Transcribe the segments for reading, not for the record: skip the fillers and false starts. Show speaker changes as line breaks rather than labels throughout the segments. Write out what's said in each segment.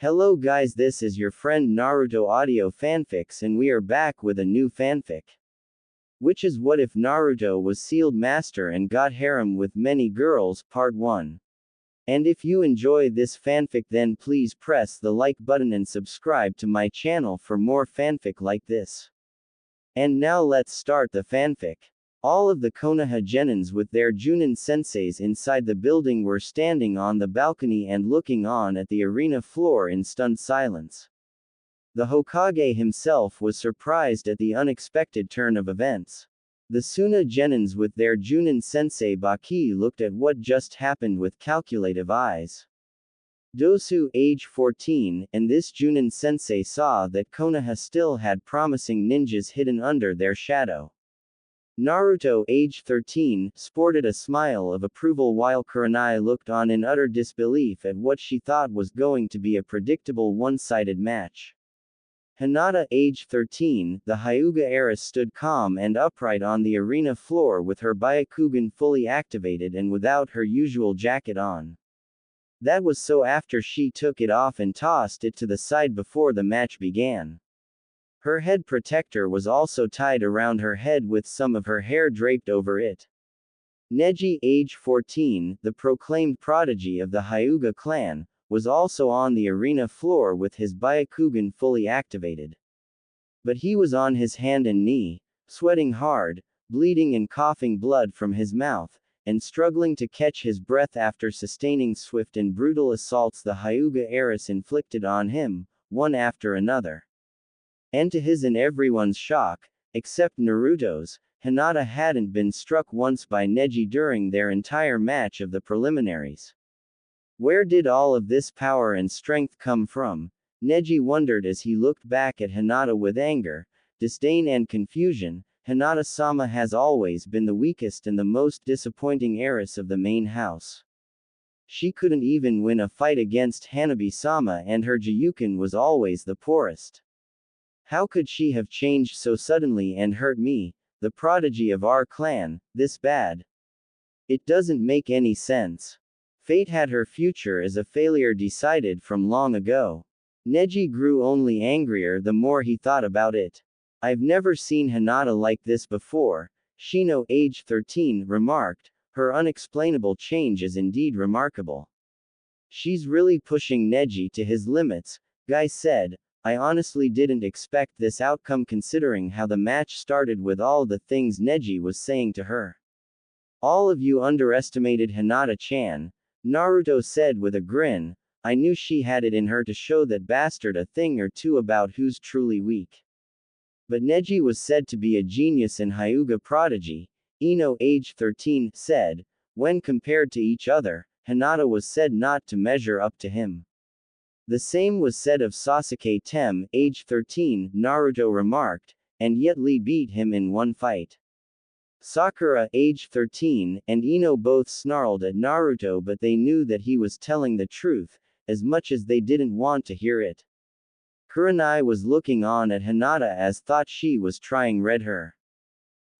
Hello guys, this is your friend Naruto Audio Fanfics and we are back with a new fanfic. Which is what if Naruto was sealed master and got harem with many girls, part 1. And if you enjoy this fanfic then please press the like button and subscribe to my channel for more fanfic like this. And now let's start the fanfic. All of the Konoha genins with their Junin senseis inside the building were standing on the balcony and looking on at the arena floor in stunned silence. The Hokage himself was surprised at the unexpected turn of events. The Suna genins with their Junin sensei Baki looked at what just happened with calculative eyes. Dosu, age 14, and this Junin sensei saw that Konoha still had promising ninjas hidden under their shadow. Naruto, age 13, sported a smile of approval while Kurenai looked on in utter disbelief at what she thought was going to be a predictable one-sided match. Hinata, age 13, the Hyuga heiress stood calm and upright on the arena floor with her Byakugan fully activated and without her usual jacket on. That was so after she took it off and tossed it to the side before the match began. Her head protector was also tied around her head with some of her hair draped over it. Neji, age 14, the proclaimed prodigy of the Hyuga clan, was also on the arena floor with his Byakugan fully activated. But he was on his hand and knee, sweating hard, bleeding and coughing blood from his mouth, and struggling to catch his breath after sustaining swift and brutal assaults the Hyuga heiress inflicted on him, one after another. And to his and everyone's shock, except Naruto's, Hinata hadn't been struck once by Neji during their entire match of the preliminaries. Where did all of this power and strength come from? Neji wondered as he looked back at Hinata with anger, disdain and confusion. Hinata-sama has always been the weakest and the most disappointing heiress of the main house. She couldn't even win a fight against Hanabi-sama and her Jiyuken was always the poorest. How could she have changed so suddenly and hurt me, the prodigy of our clan, this bad? It doesn't make any sense. Fate had her future as a failure decided from long ago. Neji grew only angrier the more he thought about it. I've never seen Hinata like this before, Shino, age 13, remarked. Her unexplainable change is indeed remarkable. She's really pushing Neji to his limits, Guy said. I honestly didn't expect this outcome considering how the match started with all the things Neji was saying to her. All of you underestimated Hinata-chan, Naruto said with a grin. I knew she had it in her to show that bastard a thing or two about who's truly weak. But Neji was said to be a genius and Hyuga prodigy, Ino, age 13, said. When compared to each other, Hinata was said not to measure up to him. The same was said of Sasuke Tem, age 13, Naruto remarked, and yet Lee beat him in one fight. Sakura, age 13, and Ino both snarled at Naruto but they knew that he was telling the truth, as much as they didn't want to hear it. Kurenai was looking on at Hinata as thought she was trying red her.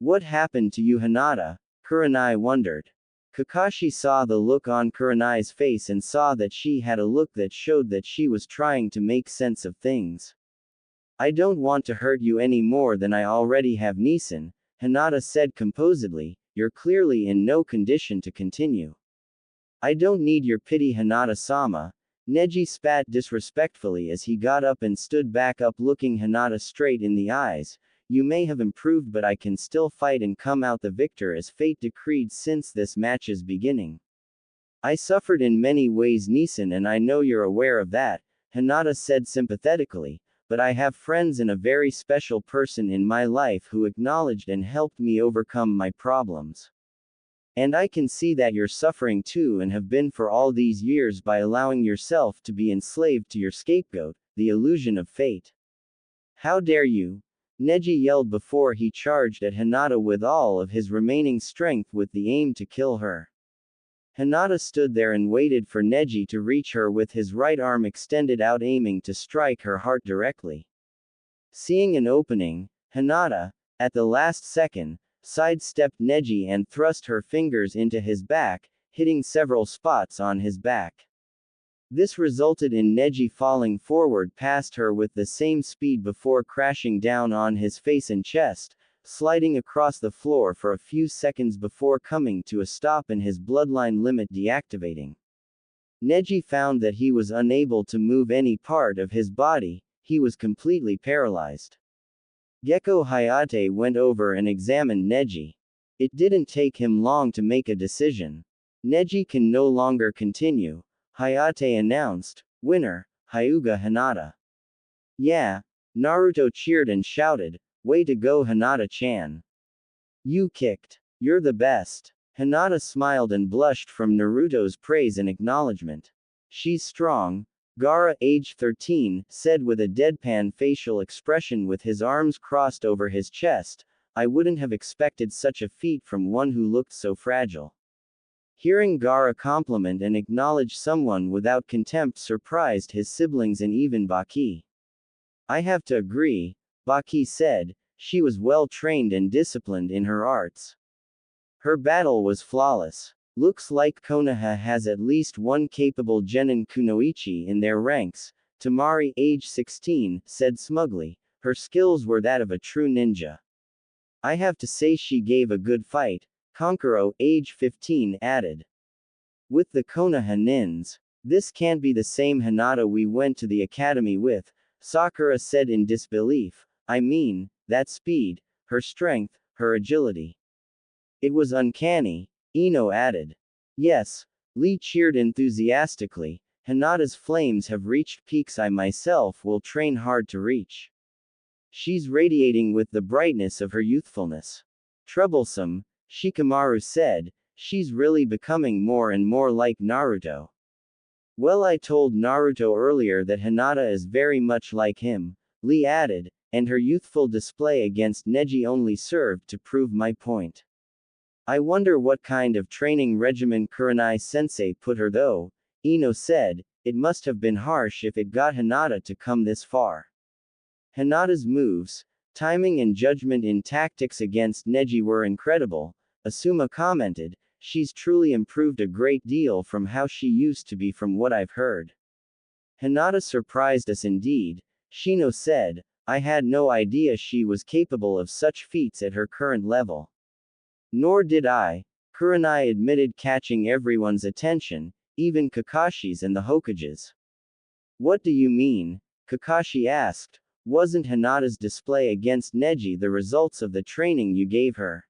What happened to you Hinata? Kurenai wondered. Kakashi saw the look on Kurenai's face and saw that she had a look that showed that she was trying to make sense of things. I don't want to hurt you any more than I already have Nisan, Hinata said composedly, you're clearly in no condition to continue. I don't need your pity Hinata-sama. Neji spat disrespectfully as he got up and stood back up looking Hinata straight in the eyes. You may have improved but I can still fight and come out the victor as fate decreed since this match's beginning. I suffered in many ways Nisan and I know you're aware of that, Hinata said sympathetically, but I have friends and a very special person in my life who acknowledged and helped me overcome my problems. And I can see that you're suffering too and have been for all these years by allowing yourself to be enslaved to your scapegoat, the illusion of fate. How dare you? Neji yelled before he charged at Hinata with all of his remaining strength with the aim to kill her. Hinata stood there and waited for Neji to reach her with his right arm extended out aiming to strike her heart directly. Seeing an opening, Hinata, at the last second, sidestepped Neji and thrust her fingers into his back, hitting several spots on his back. This resulted in Neji falling forward past her with the same speed before crashing down on his face and chest, sliding across the floor for a few seconds before coming to a stop and his bloodline limit deactivating. Neji found that he was unable to move any part of his body, he was completely paralyzed. Gecko Hayate went over and examined Neji. It didn't take him long to make a decision. Neji can no longer continue, Hayate announced. Winner, Hyuga Hinata. Yeah. Naruto cheered and shouted, way to go Hinata-chan. You kicked. You're the best. Hinata smiled and blushed from Naruto's praise and acknowledgement. She's strong, Gaara, age 13, said with a deadpan facial expression with his arms crossed over his chest. I wouldn't have expected such a feat from one who looked so fragile. Hearing Gaara compliment and acknowledge someone without contempt surprised his siblings and even Baki. I have to agree, Baki said, she was well trained and disciplined in her arts. Her battle was flawless. Looks like Konoha has at least one capable genin kunoichi in their ranks, Tamari, age 16, said smugly, her skills were that of a true ninja. I have to say she gave a good fight, Konkuro, age 15, added. With the Konoha nins. This can't be the same Hinata we went to the academy with, Sakura said in disbelief. I mean, that speed, her strength, her agility. It was uncanny, Ino added. Yes, Lee cheered enthusiastically, Hinata's flames have reached peaks I myself will train hard to reach. She's radiating with the brightness of her youthfulness. Troublesome, Shikamaru said, she's really becoming more and more like Naruto. Well, I told Naruto earlier that Hinata is very much like him, Lee added, and her youthful display against Neji only served to prove my point. I wonder what kind of training regimen Kurenai-sensei put her though, Ino said, it must have been harsh if it got Hinata to come this far. Hinata's moves, timing and judgment in tactics against Neji were incredible, Asuma commented, she's truly improved a great deal from how she used to be from what I've heard. Hinata surprised us indeed, Shino said, I had no idea she was capable of such feats at her current level. Nor did I, Kurenai admitted, catching everyone's attention, even Kakashi's and the Hokage's. What do you mean? Kakashi asked. Wasn't Hinata's display against Neji the results of the training you gave her?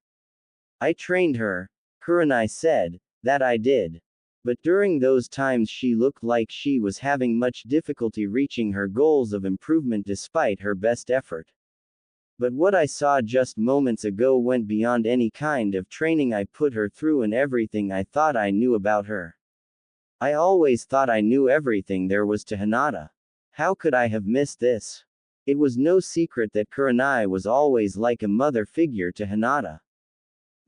I trained her, Kurenai said, that I did. But during those times she looked like she was having much difficulty reaching her goals of improvement despite her best effort. But what I saw just moments ago went beyond any kind of training I put her through and everything I thought I knew about her. I always thought I knew everything there was to Hinata. How could I have missed this? It was no secret that Kurenai was always like a mother figure to Hinata.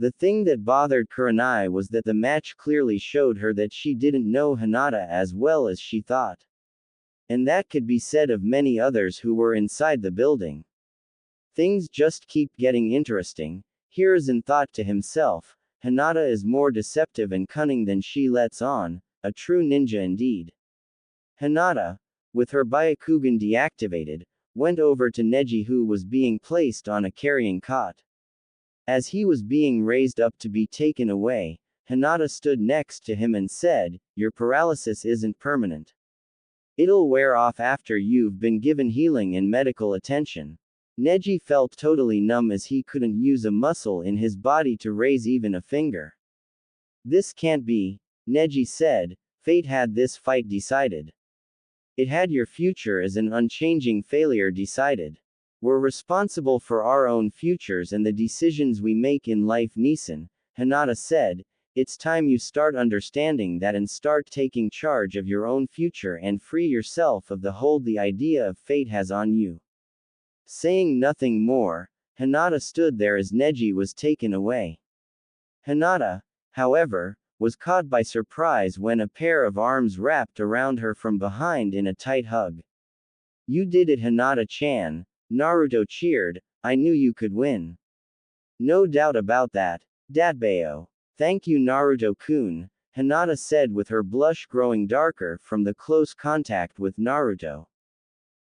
The thing that bothered Kurenai was that the match clearly showed her that she didn't know Hinata as well as she thought. And that could be said of many others who were inside the building. Things just keep getting interesting, Hiruzen thought to himself. Hinata is more deceptive and cunning than she lets on, a true ninja indeed. Hinata, with her Byakugan deactivated, went over to Neji who was being placed on a carrying cot. As he was being raised up to be taken away, Hinata stood next to him and said, your paralysis isn't permanent. It'll wear off after you've been given healing and medical attention. Neji felt totally numb as he couldn't use a muscle in his body to raise even a finger. This can't be, Neji said, fate had this fight decided. It had your future as an unchanging failure decided. We're responsible for our own futures and the decisions we make in life. Nissan, Hinata said, it's time you start understanding that and start taking charge of your own future and free yourself of the hold the idea of fate has on you. Saying nothing more, Hinata stood there as Neji was taken away. Hinata, however, was caught by surprise when a pair of arms wrapped around her from behind in a tight hug. You did it, Hinata-chan, Naruto cheered, I knew you could win. No doubt about that, Datbeo. Thank you, Naruto-kun, Hinata said with her blush growing darker from the close contact with Naruto.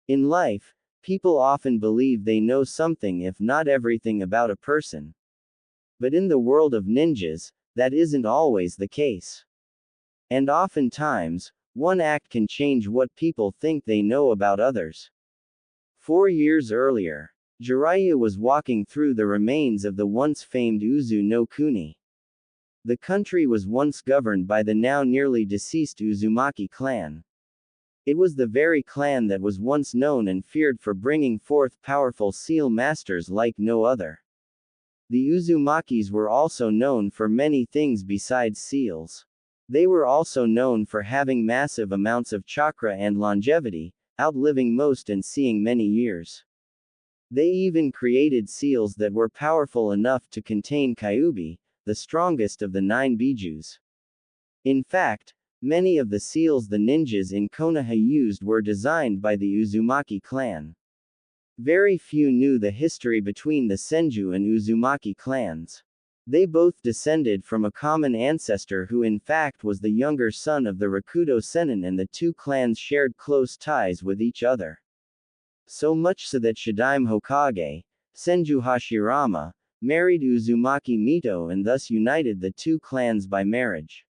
In life, people often believe they know something if not everything about a person. But in the world of ninjas, that isn't always the case. And oftentimes, one act can change what people think they know about others. 4 years earlier, Jiraiya was walking through the remains of the once famed Uzu no Kuni. The country was once governed by the now nearly deceased Uzumaki clan. It was the very clan that was once known and feared for bringing forth powerful seal masters like no other. The Uzumakis were also known for many things besides seals. They were also known for having massive amounts of chakra and longevity, outliving most and seeing many years. They even created seals that were powerful enough to contain Kyuubi, the strongest of the 9 bijus. In fact, many of the seals the ninjas in Konoha used were designed by the Uzumaki clan. Very few knew the history between the Senju and Uzumaki clans. They both descended from a common ancestor who in fact was the younger son of the Rakudo Sennin, and the two clans shared close ties with each other. So much so that Shadaime Hokage, Senju Hashirama, married Uzumaki Mito and thus united the two clans by marriage.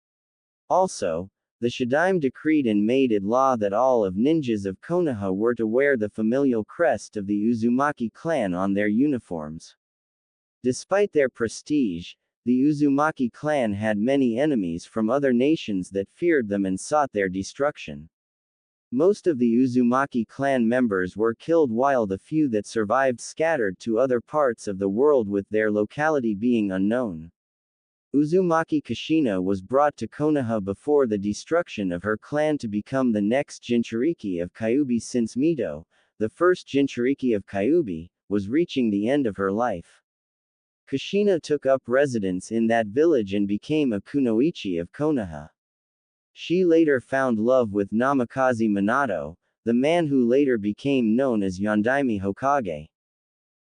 Also, the Shadaime decreed and made it law that all of ninjas of Konoha were to wear the familial crest of the Uzumaki clan on their uniforms. Despite their prestige, the Uzumaki clan had many enemies from other nations that feared them and sought their destruction. Most of the Uzumaki clan members were killed, while the few that survived scattered to other parts of the world, with their locality being unknown. Uzumaki Kushina was brought to Konoha before the destruction of her clan to become the next Jinchuriki of Kyuubi, since Mito, the first Jinchuriki of Kyuubi, was reaching the end of her life. Kushina took up residence in that village and became a kunoichi of Konoha. She later found love with Namikaze Minato, the man who later became known as Yondaime Hokage.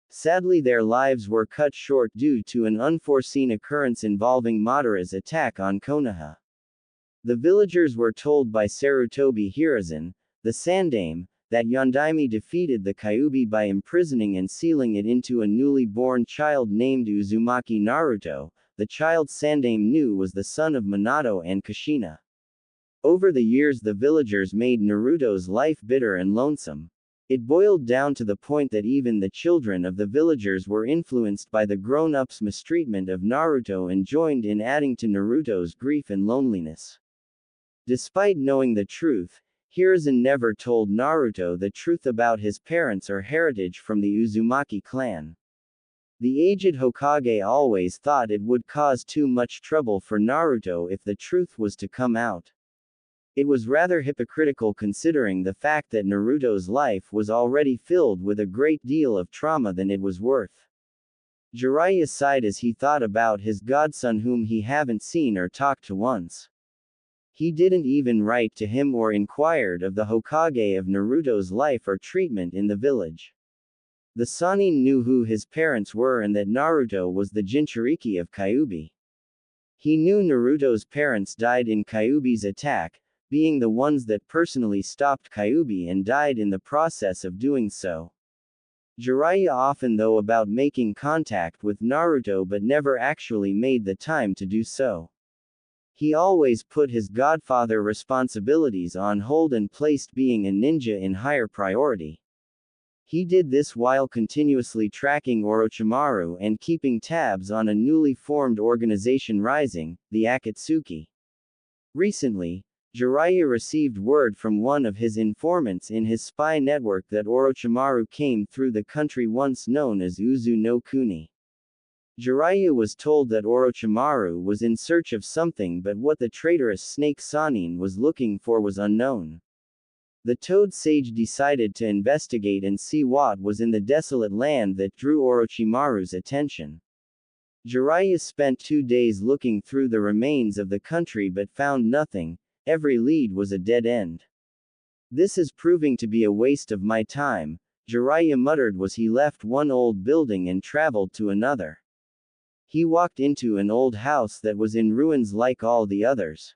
Sadly, their lives were cut short due to an unforeseen occurrence involving Madara's attack on Konoha. The villagers were told by Sarutobi Hiruzen, the Sandaime, that Yondaime defeated the Kyuubi by imprisoning and sealing it into a newly born child named Uzumaki Naruto. The child Sandaime knew was the son of Minato and Kushina. Over the years, the villagers made Naruto's life bitter and lonesome. It boiled down to the point that even the children of the villagers were influenced by the grown-ups' mistreatment of Naruto and joined in adding to Naruto's grief and loneliness. Despite knowing the truth, Hiruzen never told Naruto the truth about his parents or heritage from the Uzumaki clan. The aged Hokage always thought it would cause too much trouble for Naruto if the truth was to come out. It was rather hypocritical considering the fact that Naruto's life was already filled with a great deal of trauma than it was worth. Jiraiya sighed as he thought about his godson whom he haven't seen or talked to once. He didn't even write to him or inquired of the Hokage of Naruto's life or treatment in the village. The Sannin knew who his parents were and that Naruto was the Jinchuriki of Kyuubi. He knew Naruto's parents died in Kyuubi's attack, being the ones that personally stopped Kyuubi and died in the process of doing so. Jiraiya often thought about making contact with Naruto but never actually made the time to do so. He always put his godfather responsibilities on hold and placed being a ninja in higher priority. He did this while continuously tracking Orochimaru and keeping tabs on a newly formed organization rising, the Akatsuki. Recently, Jiraiya received word from one of his informants in his spy network that Orochimaru came through the country once known as Uzu no Kuni. Jiraiya was told that Orochimaru was in search of something, but what the traitorous snake Sannin was looking for was unknown. The Toad Sage decided to investigate and see what was in the desolate land that drew Orochimaru's attention. Jiraiya spent 2 days looking through the remains of the country but found nothing. Every lead was a dead end. This is proving to be a waste of my time, Jiraiya muttered as he left one old building and traveled to another. He walked into an old house that was in ruins like all the others.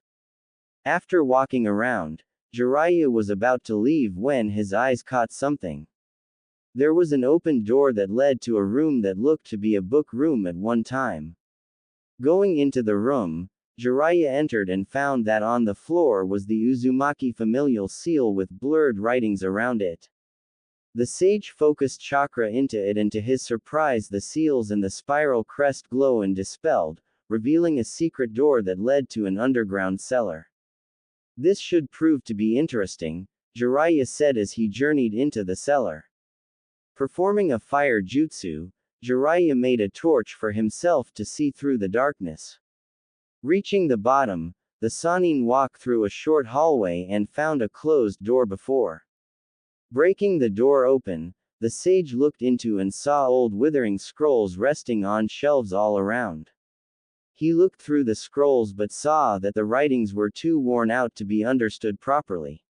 After walking around, Jiraiya was about to leave when his eyes caught something. There was an open door that led to a room that looked to be a book room at one time. Going into the room, Jiraiya entered and found that on the floor was the Uzumaki familial seal with blurred writings around it. The sage focused chakra into it, and to his surprise the seals and the spiral crest glow and dispelled, revealing a secret door that led to an underground cellar. This should prove to be interesting, Jiraiya said as he journeyed into the cellar. Performing a fire jutsu, Jiraiya made a torch for himself to see through the darkness. Reaching the bottom, the Sannin walked through a short hallway and found a closed door before. Breaking the door open, the sage looked into and saw old withering scrolls resting on shelves all around. He looked through the scrolls but saw that the writings were too worn out to be understood properly.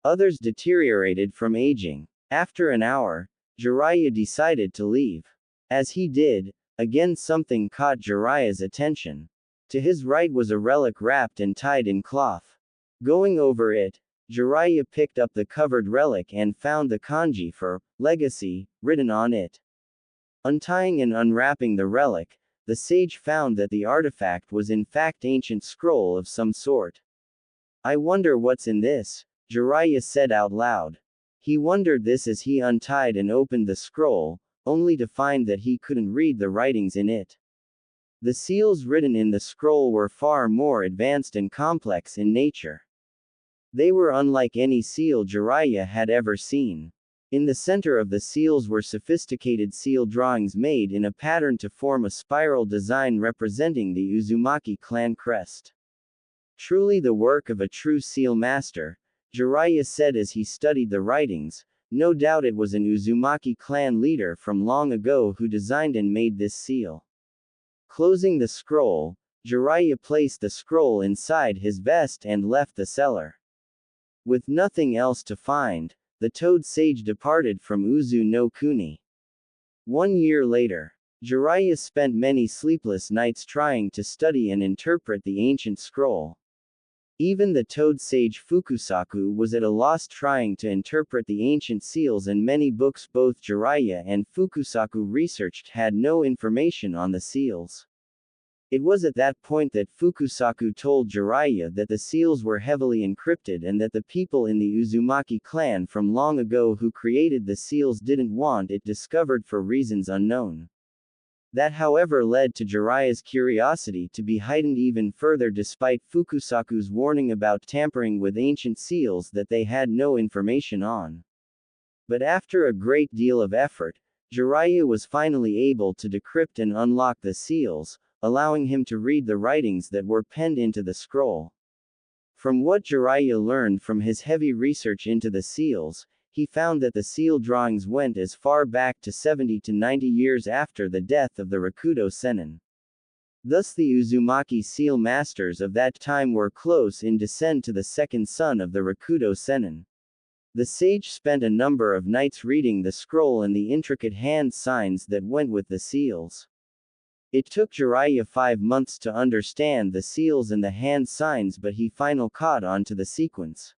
Others deteriorated from aging. After an hour, Jiraiya decided to leave. As he did, again something caught Jiraiya's attention. To his right was a relic wrapped and tied in cloth. Going over it, Jiraiya picked up the covered relic and found the kanji for legacy written on it. Untying and unwrapping the relic, the sage found that the artifact was in fact ancient scroll of some sort. "I wonder what's in this," Jiraiya said out loud. He wondered this as he untied and opened the scroll, only to find that he couldn't read the writings in it. The seals written in the scroll were far more advanced and complex in nature. They were unlike any seal Jiraiya had ever seen. In the center of the seals were sophisticated seal drawings made in a pattern to form a spiral design representing the Uzumaki clan crest. Truly the work of a true seal master, Jiraiya said as he studied the writings. No doubt it was an Uzumaki clan leader from long ago who designed and made this seal. Closing the scroll, Jiraiya placed the scroll inside his vest and left the cellar. With nothing else to find, the toad sage departed from Uzu no Kuni. 1 year later, Jiraiya spent many sleepless nights trying to study and interpret the ancient scroll. Even the toad sage Fukusaku was at a loss trying to interpret the ancient seals, and many books both Jiraiya and Fukusaku researched had no information on the seals. It was at that point that Fukusaku told Jiraiya that the seals were heavily encrypted and that the people in the Uzumaki clan from long ago who created the seals didn't want it discovered for reasons unknown. That however led to Jiraiya's curiosity to be heightened even further despite Fukusaku's warning about tampering with ancient seals that they had no information on. But after a great deal of effort, Jiraiya was finally able to decrypt and unlock the seals, allowing him to read the writings that were penned into the scroll. From what Jiraiya learned from his heavy research into the seals, he found that the seal drawings went as far back to 70 to 90 years after the death of the Rakudo Sennin. Thus the Uzumaki seal masters of that time were close in descent to the second son of the Rakudo Sennin. The sage spent a number of nights reading the scroll and the intricate hand signs that went with the seals. It took Jiraiya 5 months to understand the seals and the hand signs, but he finally caught on to the sequence.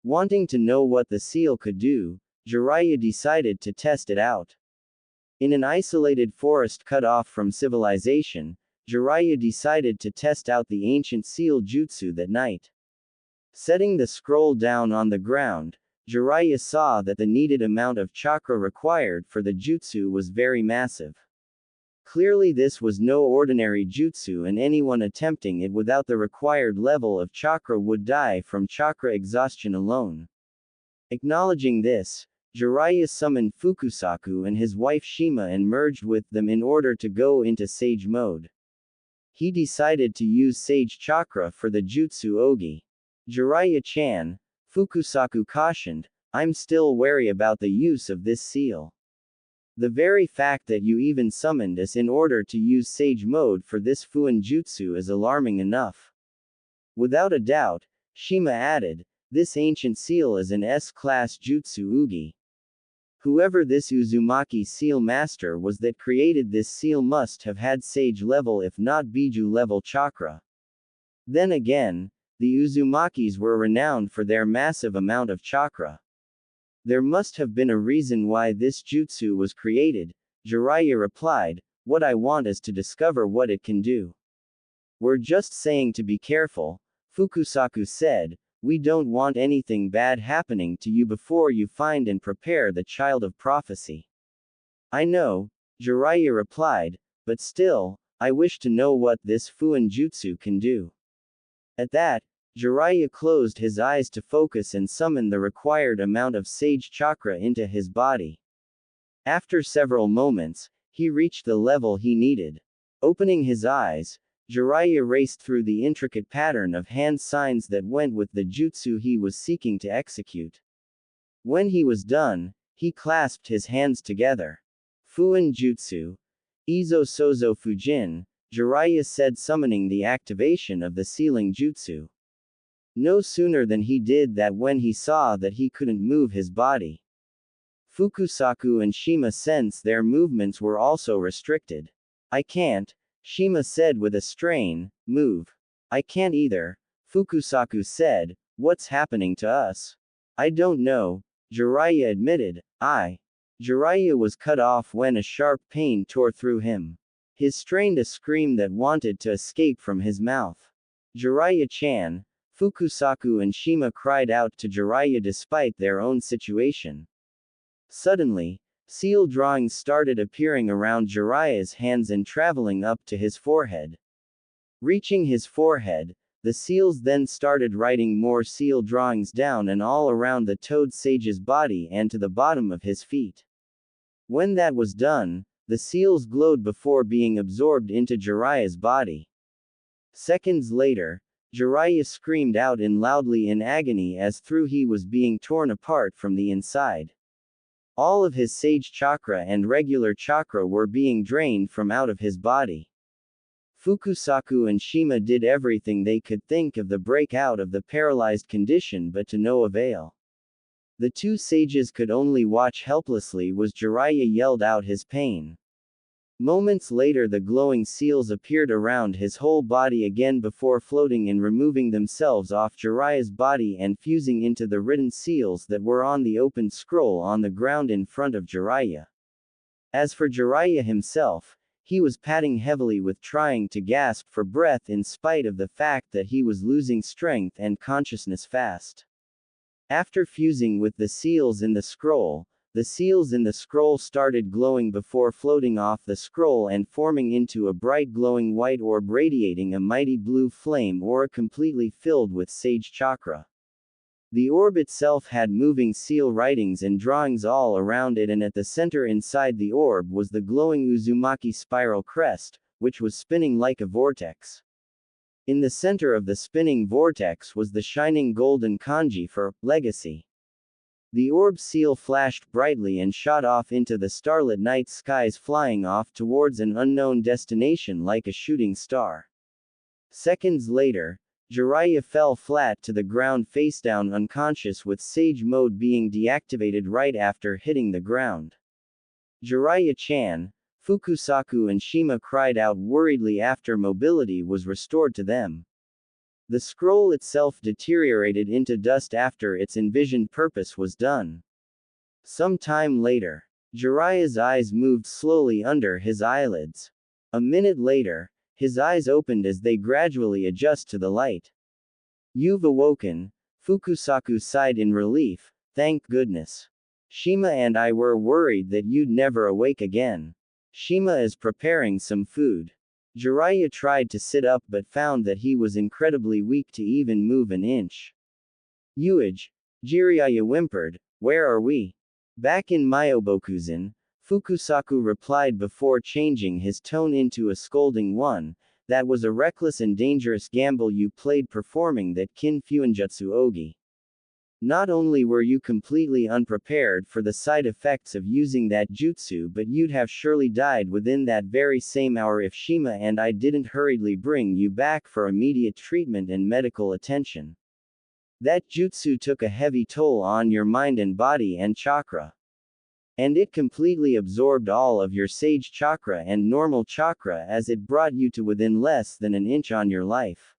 Wanting to know what the seal could do, Jiraiya decided to test it out. In an isolated forest cut off from civilization, Jiraiya decided to test out the ancient seal jutsu that night. Setting the scroll down on the ground, Jiraiya saw that the needed amount of chakra required for the jutsu was very massive. Clearly this was no ordinary jutsu, and anyone attempting it without the required level of chakra would die from chakra exhaustion alone. Acknowledging this, Jiraiya summoned Fukusaku and his wife Shima and merged with them in order to go into sage mode. He decided to use sage chakra for the jutsu ogi. Jiraiya-chan, Fukusaku cautioned, I'm still wary about the use of this seal. The very fact that you even summoned us in order to use sage mode for this Fuin jutsu is alarming enough. Without a doubt, Shima added, this ancient seal is an S-class jutsu ugi. Whoever this Uzumaki seal master was that created this seal must have had sage level if not Biju level chakra. Then again, the Uzumakis were renowned for their massive amount of chakra. There must have been a reason why this jutsu was created, Jiraiya replied. What I want is to discover what it can do. We're just saying to be careful, Fukusaku said. We don't want anything bad happening to you before you find and prepare the child of prophecy. I know, Jiraiya replied, but still, I wish to know what this Fuin Jutsu can do. At that, Jiraiya closed his eyes to focus and summon the required amount of sage chakra into his body. After several moments, he reached the level he needed. Opening his eyes, Jiraiya raced through the intricate pattern of hand signs that went with the jutsu he was seeking to execute. When he was done, he clasped his hands together. Fuin Jutsu. Izo Sozo Fujin, Jiraiya said, summoning the activation of the sealing jutsu. No sooner than he did that when he saw that he couldn't move his body. Fukusaku and Shima sensed their movements were also restricted. I can't, Shima said with a strain, move. I can't either, Fukusaku said, what's happening to us? I don't know, Jiraiya admitted. Jiraiya was cut off when a sharp pain tore through him. He strained a scream that wanted to escape from his mouth. Jiraiya-chan, Fukusaku and Shima cried out to Jiraiya despite their own situation. Suddenly, seal drawings started appearing around Jiraiya's hands and traveling up to his forehead. Reaching his forehead, the seals then started writing more seal drawings down and all around the toad sage's body and to the bottom of his feet. When that was done, the seals glowed before being absorbed into Jiraiya's body. Seconds later, Jiraiya screamed out loudly in agony as though he was being torn apart from the inside. All of his sage chakra and regular chakra were being drained from out of his body. Fukusaku and Shima did everything they could think of the breakout of the paralyzed condition but to no avail. The two sages could only watch helplessly as Jiraiya yelled out his pain. Moments later the glowing seals appeared around his whole body again before floating and removing themselves off Jiraiya's body and fusing into the written seals that were on the open scroll on the ground in front of Jiraiya. As for Jiraiya himself, he was panting heavily with trying to gasp for breath in spite of the fact that he was losing strength and consciousness fast. After fusing with the seals in the scroll started glowing before floating off the scroll and forming into a bright glowing white orb radiating a mighty blue flame aura completely filled with sage chakra. The orb itself had moving seal writings and drawings all around it, and at the center inside the orb was the glowing Uzumaki spiral crest, which was spinning like a vortex. In the center of the spinning vortex was the shining golden kanji for legacy. The orb seal flashed brightly and shot off into the starlit night skies, flying off towards an unknown destination like a shooting star. Seconds later, Jiraiya fell flat to the ground face down unconscious, with Sage mode being deactivated right after hitting the ground. Jiraiya-chan, Fukusaku and Shima cried out worriedly after mobility was restored to them. The scroll itself deteriorated into dust after its envisioned purpose was done. Some time later, Jiraiya's eyes moved slowly under his eyelids. A minute later, his eyes opened as they gradually adjust to the light. You've awoken, Fukusaku sighed in relief, thank goodness. Shima and I were worried that you'd never awake again. Shima is preparing some food. Jiraiya tried to sit up but found that he was incredibly weak to even move an inch. Yuage, Jiraiya whimpered, where are we? Back in Myobokuzan, Fukusaku replied before changing his tone into a scolding one. That was a reckless and dangerous gamble you played performing that Kin Fuinjutsu Ogi. Not only were you completely unprepared for the side effects of using that jutsu, but you'd have surely died within that very same hour if Shima and I didn't hurriedly bring you back for immediate treatment and medical attention. That jutsu took a heavy toll on your mind and body and chakra. And it completely absorbed all of your sage chakra and normal chakra as it brought you to within less than an inch on your life.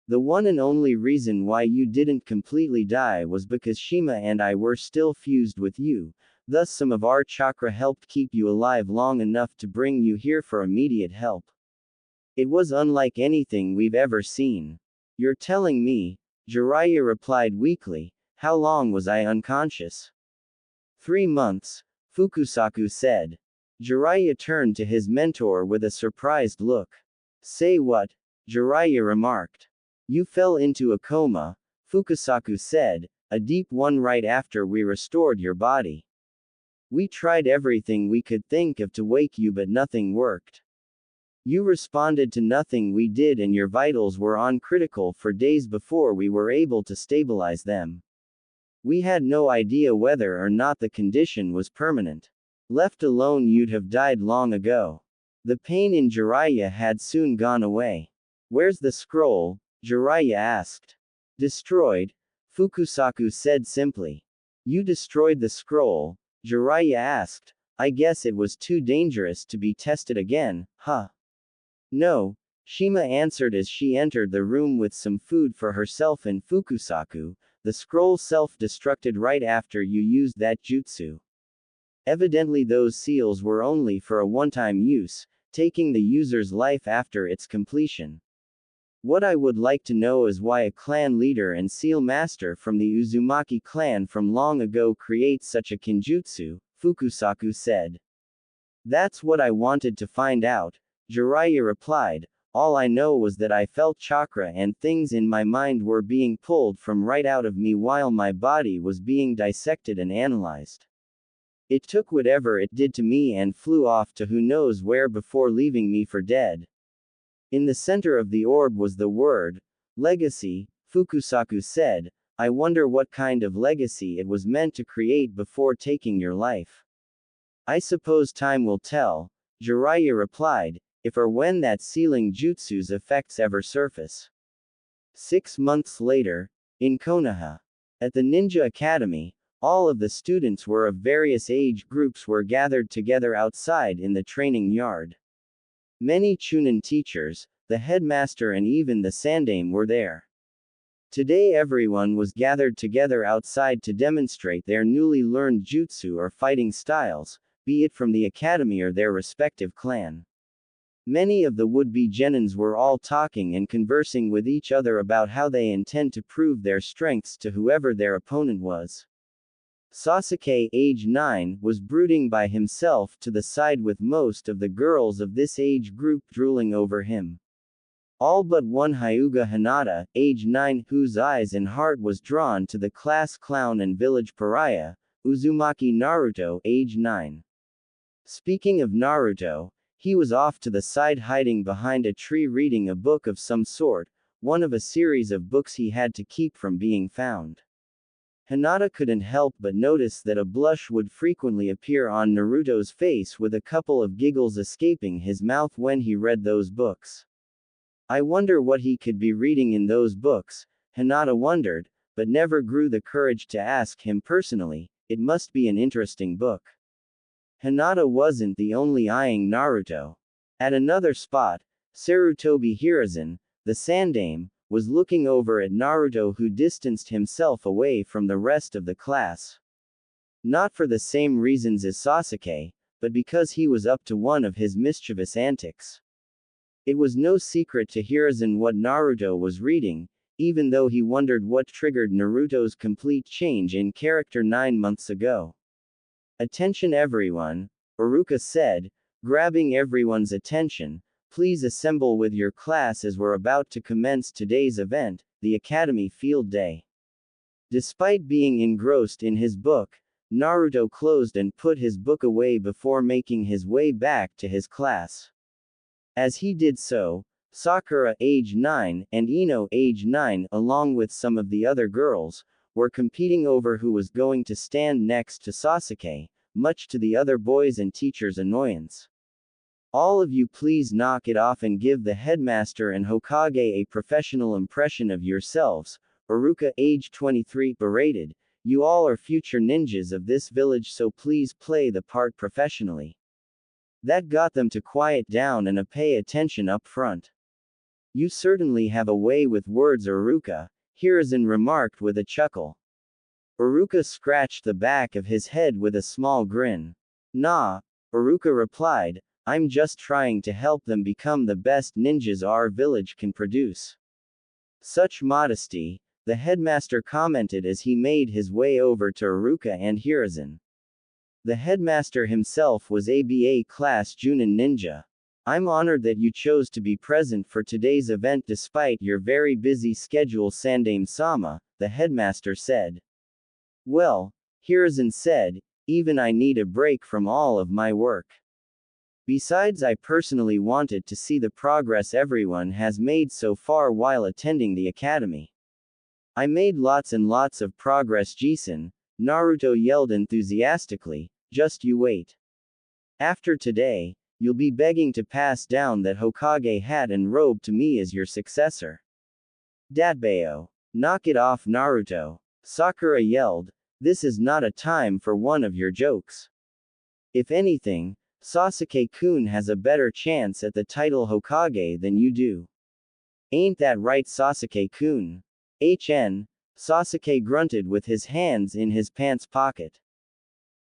The one and only reason why you didn't completely die was because Shima and I were still fused with you, thus some of our chakra helped keep you alive long enough to bring you here for immediate help. It was unlike anything we've ever seen. You're telling me? Jiraiya replied weakly. How long was I unconscious? 3 months, Fukusaku said. Jiraiya turned to his mentor with a surprised look. Say what? Jiraiya remarked. You fell into a coma, Fukusaku said, a deep one right after we restored your body. We tried everything we could think of to wake you but nothing worked. You responded to nothing we did and your vitals were on critical for days before we were able to stabilize them. We had no idea whether or not the condition was permanent. Left alone you'd have died long ago. The pain in Jiraiya had soon gone away. Where's the scroll? Jiraiya asked. Destroyed, Fukusaku said simply. You destroyed the scroll? Jiraiya asked. I guess it was too dangerous to be tested again, huh? No, Shima answered as she entered the room with some food for herself and Fukusaku. The scroll self-destructed right after you used that jutsu. Evidently those seals were only for a one-time use, taking the user's life after its completion. What I would like to know is why a clan leader and seal master from the Uzumaki clan from long ago creates such a kinjutsu, Fukusaku said. That's what I wanted to find out, Jiraiya replied. All I know was that I felt chakra and things in my mind were being pulled from right out of me while my body was being dissected and analyzed. It took whatever it did to me and flew off to who knows where before leaving me for dead. In the center of the orb was the word, legacy, Fukusaku said. I wonder what kind of legacy it was meant to create before taking your life. I suppose time will tell, Jiraiya replied, if or when that sealing jutsu's effects ever surface. 6 months later, in Konoha. At the Ninja Academy, all of the students were of various age groups were gathered together outside in the training yard. Many Chunin teachers, the headmaster and even the sandaime were there. Today everyone was gathered together outside to demonstrate their newly learned jutsu or fighting styles, be it from the academy or their respective clan. Many of the would-be genins were all talking and conversing with each other about how they intend to prove their strengths to whoever their opponent was. Sasuke, age 9, was brooding by himself to the side with most of the girls of this age group drooling over him. All but one Hyuga Hinata, age 9, whose eyes and heart was drawn to the class clown and village pariah, Uzumaki Naruto, age 9. Speaking of Naruto, he was off to the side hiding behind a tree reading a book of some sort, one of a series of books he had to keep from being found. Hinata couldn't help but notice that a blush would frequently appear on Naruto's face with a couple of giggles escaping his mouth when he read those books. I wonder what he could be reading in those books, Hinata wondered, but never grew the courage to ask him personally. It must be an interesting book. Hinata wasn't the only eyeing Naruto. At another spot, Sarutobi Hiruzen, the sandaime, was looking over at Naruto, who distanced himself away from the rest of the class. Not for the same reasons as Sasuke, but because he was up to one of his mischievous antics. It was no secret to Hiruzen what Naruto was reading, even though he wondered what triggered Naruto's complete change in character 9 months ago. Attention everyone, Iruka said, grabbing everyone's attention. Please assemble with your class as we're about to commence today's event, the Academy Field Day. Despite being engrossed in his book, Naruto closed and put his book away before making his way back to his class. As he did so, Sakura, age 9, and Ino, age 9, along with some of the other girls, were competing over who was going to stand next to Sasuke, much to the other boys' and teachers' annoyance. All of you please knock it off and give the headmaster and Hokage a professional impression of yourselves, Iruka, age 23, berated. You all are future ninjas of this village, so please play the part professionally. That got them to quiet down and pay attention up front. You certainly have a way with words, Uruka, Hiruzen remarked with a chuckle. Uruka scratched the back of his head with a small grin. Nah, Uruka replied, I'm just trying to help them become the best ninjas our village can produce. Such modesty, the headmaster commented as he made his way over to Uruka and Hiruzen. The headmaster himself was ABA class Junin ninja. I'm honored that you chose to be present for today's event despite your very busy schedule, Sandame-sama, the headmaster said. Well, Hiruzen said, even I need a break from all of my work. Besides, I personally wanted to see the progress everyone has made so far while attending the academy. I made lots and lots of progress, Jisen, Naruto yelled enthusiastically, just you wait. After today, you'll be begging to pass down that Hokage hat and robe to me as your successor. Datbeo. Knock it off, Naruto. Sakura yelled, this is not a time for one of your jokes. If anything, Sasuke-kun has a better chance at the title Hokage than you do. Ain't that right, Sasuke-kun? Sasuke grunted with his hands in his pants pocket.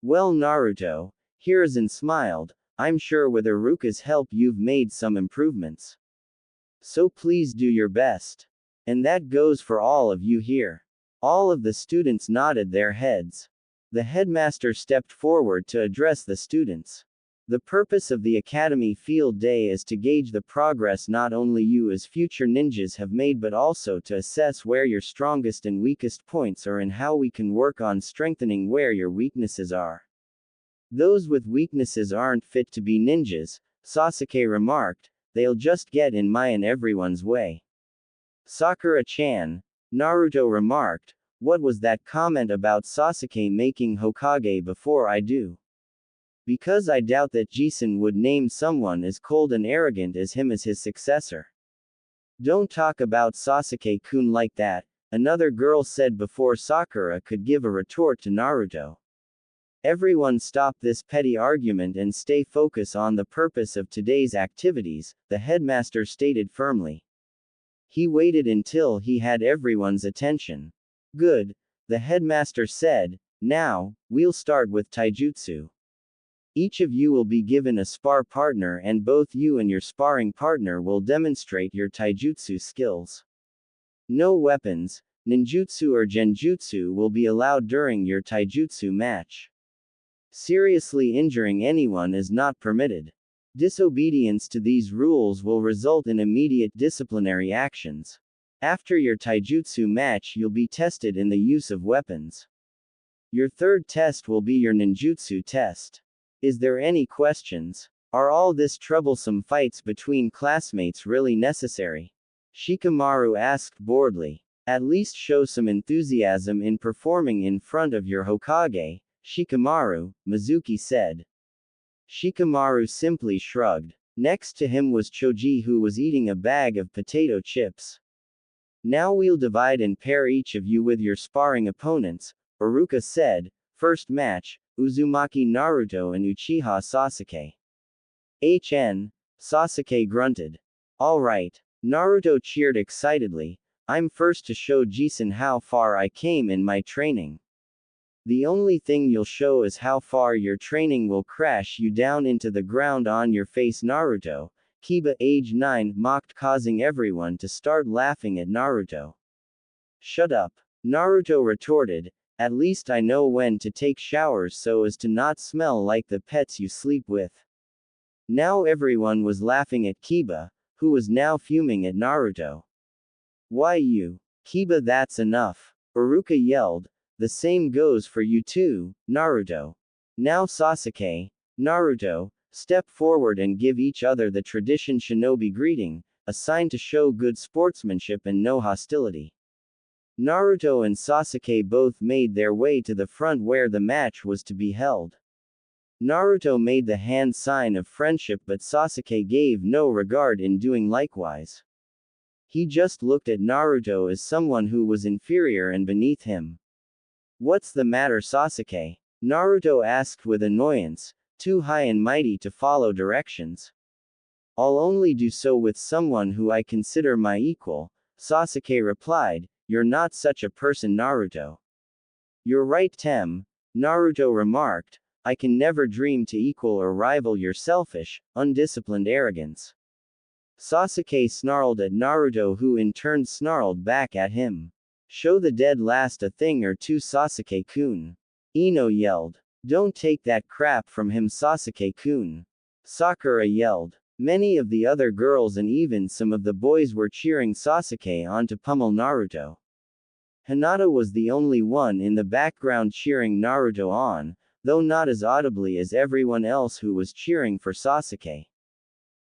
Well, Naruto, Hiruzen smiled, I'm sure with Uruka's help you've made some improvements. So please do your best. And that goes for all of you here. All of the students nodded their heads. The headmaster stepped forward to address the students. The purpose of the Academy Field Day is to gauge the progress not only you as future ninjas have made but also to assess where your strongest and weakest points are and how we can work on strengthening where your weaknesses are. Those with weaknesses aren't fit to be ninjas, Sasuke remarked, they'll just get in my and everyone's way. Sakura-chan, Naruto remarked, what was that comment about Sasuke making Hokage before I do? Because I doubt that Jisen would name someone as cold and arrogant as him as his successor. Don't talk about Sasuke-kun like that, another girl said before Sakura could give a retort to Naruto. Everyone stop this petty argument and stay focused on the purpose of today's activities, the headmaster stated firmly. He waited until he had everyone's attention. Good, the headmaster said, now, we'll start with taijutsu. Each of you will be given a spar partner and both you and your sparring partner will demonstrate your taijutsu skills. No weapons, ninjutsu or genjutsu will be allowed during your taijutsu match. Seriously injuring anyone is not permitted. Disobedience to these rules will result in immediate disciplinary actions. After your taijutsu match you'll be tested in the use of weapons. Your third test will be your ninjutsu test. Is there any questions? Are all this troublesome fights between classmates really necessary? Shikamaru asked boredly. At least show some enthusiasm in performing in front of your Hokage, Shikamaru, Mizuki said. Shikamaru simply shrugged. Next to him was Choji, who was eating a bag of potato chips. Now we'll divide and pair each of you with your sparring opponents, Uruka said. First match, Uzumaki Naruto and Uchiha Sasuke. Sasuke grunted. Alright. Naruto cheered excitedly. I'm first to show Jisen how far I came in my training. The only thing you'll show is how far your training will crash you down into the ground on your face, Naruto, Kiba, age 9, mocked, causing everyone to start laughing at Naruto. Shut up. Naruto retorted, at least I know when to take showers so as to not smell like the pets you sleep with. Now everyone was laughing at Kiba, who was now fuming at Naruto. Why you? Kiba, that's enough. Uruka yelled, the same goes for you too, Naruto. Now Sasuke, Naruto, step forward and give each other the tradition shinobi greeting, a sign to show good sportsmanship and no hostility. Naruto and Sasuke both made their way to the front where the match was to be held. Naruto made the hand sign of friendship, but Sasuke gave no regard in doing likewise. He just looked at Naruto as someone who was inferior and beneath him. What's the matter, Sasuke? Naruto asked with annoyance, too high and mighty to follow directions. I'll only do so with someone who I consider my equal, Sasuke replied. You're not such a person, Naruto. You're right, Tem, Naruto remarked. I can never dream to equal or rival your selfish, undisciplined arrogance. Sasuke snarled at Naruto, who in turn snarled back at him. Show the dead last a thing or two, Sasuke-kun. Ino yelled. Don't take that crap from him, Sasuke-kun. Sakura yelled. Many of the other girls and even some of the boys were cheering Sasuke on to pummel Naruto. Hinata was the only one in the background cheering Naruto on, though not as audibly as everyone else who was cheering for Sasuke.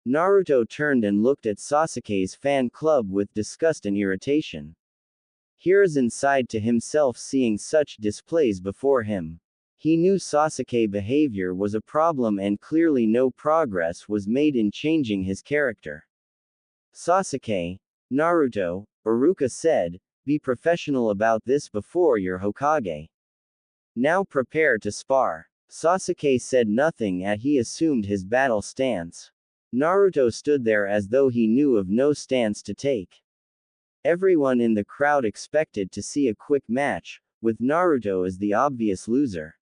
Naruto turned and looked at Sasuke's fan club with disgust and irritation. Hiruzen sighed to himself, seeing such displays before him. He knew Sasuke's behavior was a problem and clearly no progress was made in changing his character. Sasuke, Naruto, Iruka said, be professional about this before your Hokage. Now prepare to spar. Sasuke said nothing as he assumed his battle stance. Naruto stood there as though he knew of no stance to take. Everyone in the crowd expected to see a quick match, with Naruto as the obvious loser.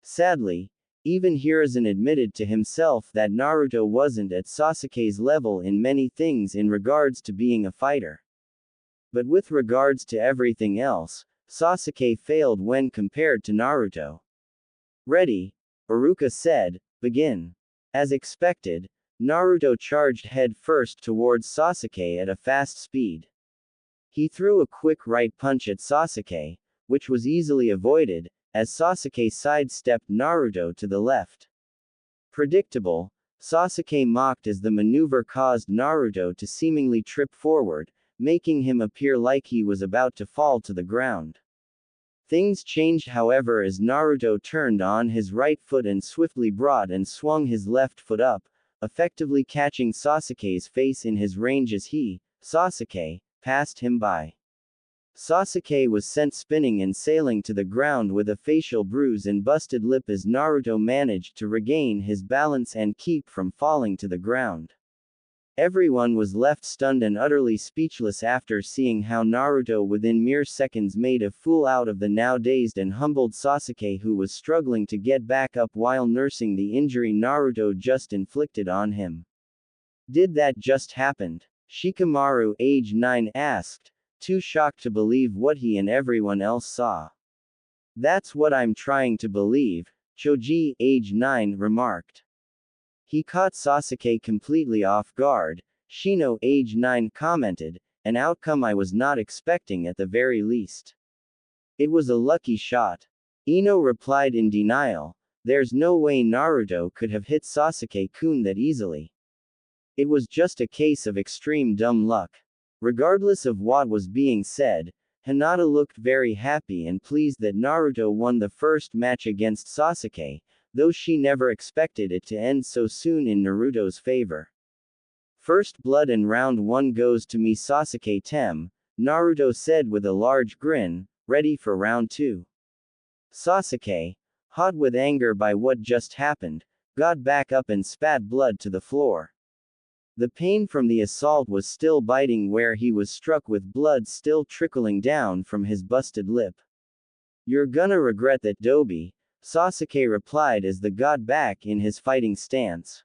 Sadly, even Hiruzen admitted to himself that Naruto wasn't at Sasuke's level in many things in regards to being a fighter. But with regards to everything else, Sasuke failed when compared to Naruto. Ready, Iruka said, begin. As expected, Naruto charged head first towards Sasuke at a fast speed. He threw a quick right punch at Sasuke, which was easily avoided, as Sasuke sidestepped Naruto to the left. Predictable, Sasuke mocked as the maneuver caused Naruto to seemingly trip forward, making him appear like he was about to fall to the ground. Things changed, however, as Naruto turned on his right foot and swiftly brought and swung his left foot up, effectively catching Sasuke's face in his range as he, Sasuke, passed him by. Sasuke was sent spinning and sailing to the ground with a facial bruise and busted lip as Naruto managed to regain his balance and keep from falling to the ground. Everyone was left stunned and utterly speechless after seeing how Naruto within mere seconds made a fool out of the now dazed and humbled Sasuke, who was struggling to get back up while nursing the injury Naruto just inflicted on him. Did that just happen? Shikamaru, age 9, asked, too shocked to believe what he and everyone else saw. That's what I'm trying to believe, Choji, age 9, remarked. He caught Sasuke completely off guard, Shino, age 9, commented, an outcome I was not expecting at the very least. It was a lucky shot. Ino replied in denial, there's no way Naruto could have hit Sasuke-kun that easily. It was just a case of extreme dumb luck. Regardless of what was being said, Hinata looked very happy and pleased that Naruto won the first match against Sasuke, though she never expected it to end so soon in Naruto's favor. First blood and round 1 goes to me, Sasuke Tem, Naruto said with a large grin, ready for round 2. Sasuke, hot with anger by what just happened, got back up and spat blood to the floor. The pain from the assault was still biting where he was struck, with blood still trickling down from his busted lip. You're gonna regret that, Dobi, Sasuke replied as the got back in his fighting stance.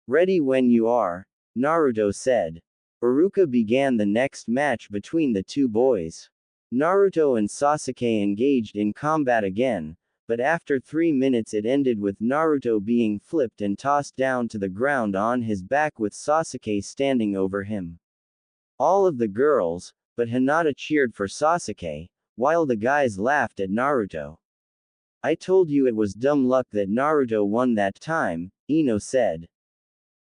Ready when you are, Naruto said. Iruka began the next match between the two boys. Naruto and Sasuke engaged in combat again, but after 3 minutes it ended with Naruto being flipped and tossed down to the ground on his back with Sasuke standing over him. All of the girls, but Hinata, cheered for Sasuke, while the guys laughed at Naruto. I told you it was dumb luck that Naruto won that time, Ino said.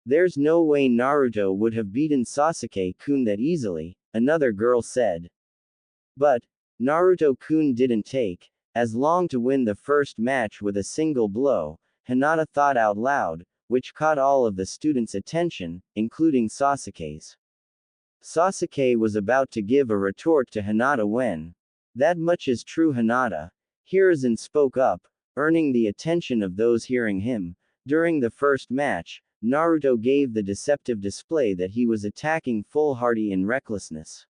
There's no way Naruto would have beaten Sasuke-kun that easily, another girl said. But Naruto-kun didn't take as long to win the first match with a single blow, Hinata thought out loud, which caught all of the students' attention, including Sasuke's. Sasuke was about to give a retort to Hinata when, that much is true, Hinata, Hiruzen spoke up, earning the attention of those hearing him. During the first match, Naruto gave the deceptive display that he was attacking foolhardy in recklessness.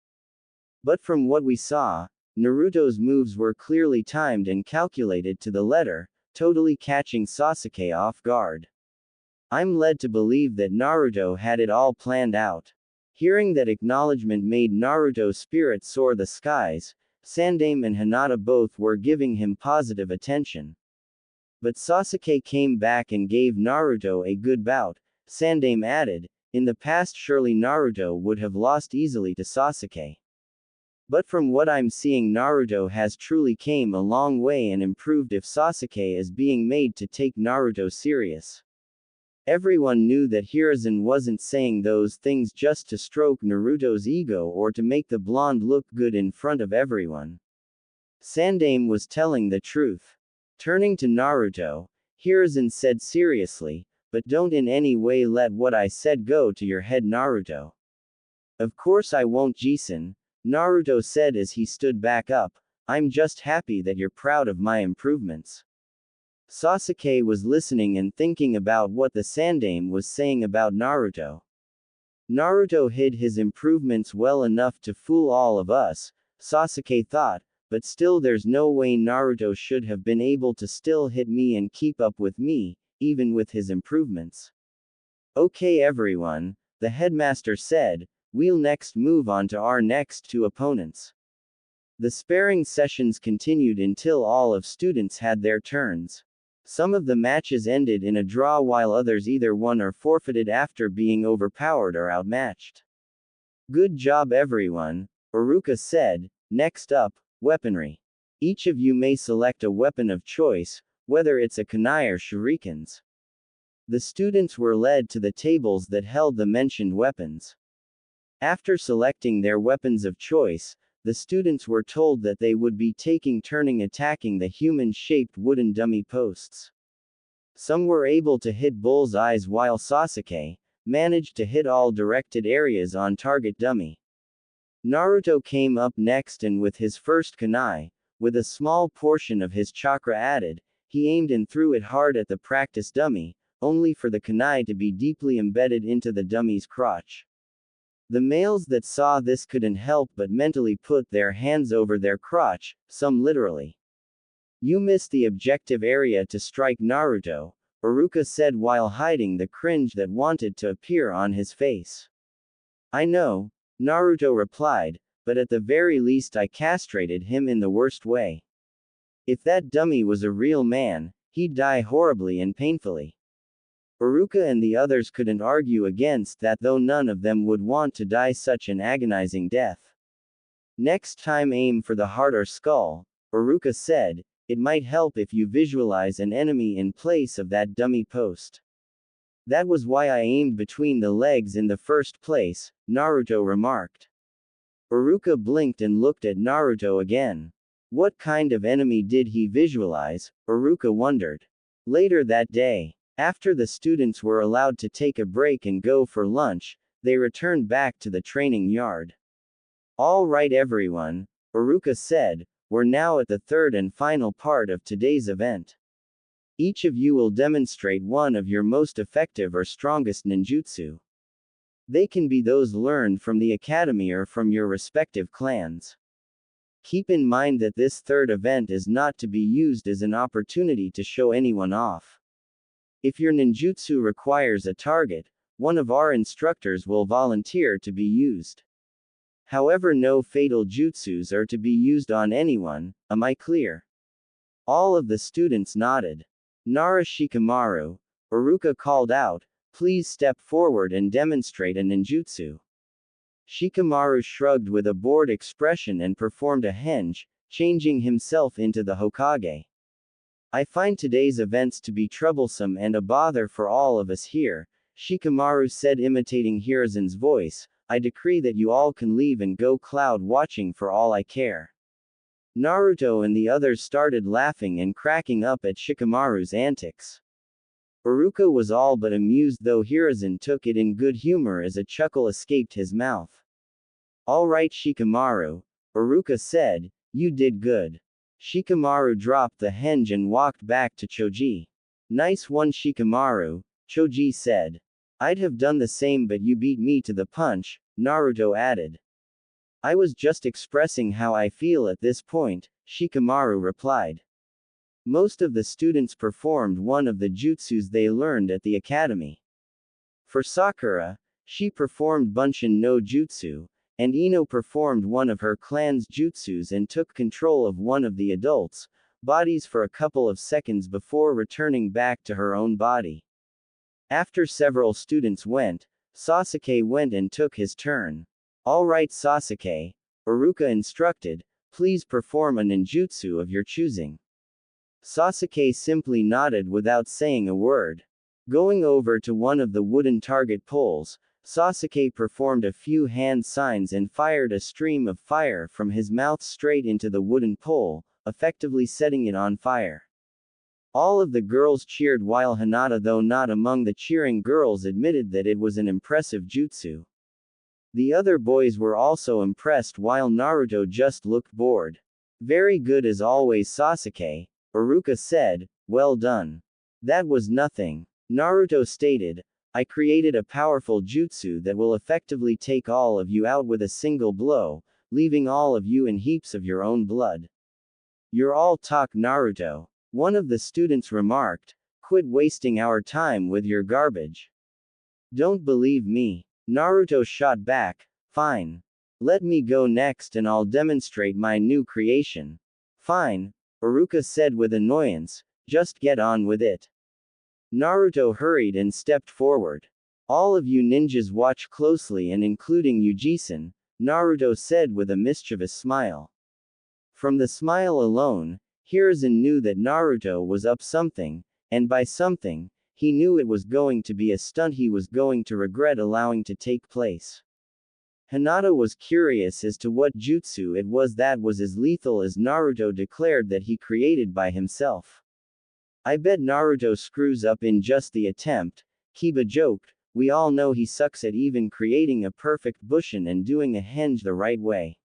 But from what we saw, Naruto's moves were clearly timed and calculated to the letter, totally catching Sasuke off guard. I'm led to believe that Naruto had it all planned out. Hearing that acknowledgement made Naruto's spirit soar the skies. Sandaime and Hinata both were giving him positive attention. But Sasuke came back and gave Naruto a good bout. Sandaime added, in the past surely Naruto would have lost easily to Sasuke. But from what I'm seeing Naruto has truly came a long way and improved if Sasuke is being made to take Naruto serious. Everyone knew that Hiruzen wasn't saying those things just to stroke Naruto's ego or to make the blonde look good in front of everyone. Sandaime was telling the truth. Turning to Naruto, Hiruzen said seriously, but don't in any way let what I said go to your head Naruto. Of course I won't Jisen, Naruto said as he stood back up, I'm just happy that you're proud of my improvements. Sasuke was listening and thinking about what the Sandaime was saying about Naruto. Naruto hid his improvements well enough to fool all of us, Sasuke thought, but still there's no way Naruto should have been able to still hit me and keep up with me, even with his improvements. Okay everyone, the headmaster said, we'll next move on to our next two opponents. The sparring sessions continued until all of students had their turns. Some of the matches ended in a draw while others either won or forfeited after being overpowered or outmatched. Good job everyone, Iruka said. Next up, weaponry. Each of you may select a weapon of choice, whether it's a kunai or shurikens. The students were led to the tables that held the mentioned weapons. After selecting their weapons of choice, the students were told that they would be taking turning attacking the human-shaped wooden dummy posts. Some were able to hit bullseyes while Sasuke managed to hit all directed areas on target dummy. Naruto came up next and with his first kunai, with a small portion of his chakra added, he aimed and threw it hard at the practice dummy, only for the kunai to be deeply embedded into the dummy's crotch. The males that saw this couldn't help but mentally put their hands over their crotch, some literally. You missed the objective area to strike Naruto, Iruka said while hiding the cringe that wanted to appear on his face. I know, Naruto replied, but at the very least I castrated him in the worst way. If that dummy was a real man, he'd die horribly and painfully. Iruka and the others couldn't argue against that though none of them would want to die such an agonizing death. Next time aim for the heart or skull, Iruka said, it might help if you visualize an enemy in place of that dummy post. That was why I aimed between the legs in the first place, Naruto remarked. Iruka blinked and looked at Naruto again. What kind of enemy did he visualize, Iruka wondered. Later that day, after the students were allowed to take a break and go for lunch, they returned back to the training yard. All right everyone, Iruka said, we're now at the third and final part of today's event. Each of you will demonstrate one of your most effective or strongest ninjutsu. They can be those learned from the academy or from your respective clans. Keep in mind that this third event is not to be used as an opportunity to show anyone off. If your ninjutsu requires a target, one of our instructors will volunteer to be used. However, no fatal jutsus are to be used on anyone, am I clear? All of the students nodded. Nara Shikamaru, Iruka called out, please step forward and demonstrate a ninjutsu. Shikamaru shrugged with a bored expression and performed a henge, changing himself into the Hokage. I find today's events to be troublesome and a bother for all of us here, Shikamaru said imitating Hiruzen's voice, I decree that you all can leave and go cloud watching for all I care. Naruto and the others started laughing and cracking up at Shikamaru's antics. Iruka was all but amused though Hiruzen took it in good humor as a chuckle escaped his mouth. All right Shikamaru, Iruka said, you did good. Shikamaru dropped the henge and walked back to Choji. Nice one, Shikamaru, Choji said. I'd have done the same, but you beat me to the punch, Naruto added. I was just expressing how I feel at this point, Shikamaru replied. Most of the students performed one of the jutsus they learned at the academy. For Sakura, she performed Bunshin no Jutsu, and Ino performed one of her clan's jutsus and took control of one of the adults' bodies for a couple of seconds before returning back to her own body. After several students went, Sasuke went and took his turn. All right, Sasuke, Iruka instructed, please perform a ninjutsu of your choosing. Sasuke simply nodded without saying a word. Going over to one of the wooden target poles, Sasuke performed a few hand signs and fired a stream of fire from his mouth straight into the wooden pole, effectively setting it on fire. All of the girls cheered while Hinata, though not among the cheering girls, admitted that it was an impressive jutsu. The other boys were also impressed while Naruto just looked bored. Very good as always, Sasuke, Iruka said, well done. That was nothing. Naruto stated, I created a powerful jutsu that will effectively take all of you out with a single blow, leaving all of you in heaps of your own blood. You're all talk, Naruto. One of the students remarked, quit wasting our time with your garbage. Don't believe me. Naruto shot back, fine. Let me go next and I'll demonstrate my new creation. Fine, Iruka said with annoyance, just get on with it. Naruto hurried and stepped forward. All of you ninjas watch closely, and including Yuji-san, Naruto said with a mischievous smile. From the smile alone, Hiruzen knew that Naruto was up something, and by something, he knew it was going to be a stunt he was going to regret allowing to take place. Hinata was curious as to what jutsu it was that was as lethal as Naruto declared that he created by himself. I bet Naruto screws up in just the attempt, Kiba joked. We all know he sucks at even creating a perfect Bushin and doing a henge the right way.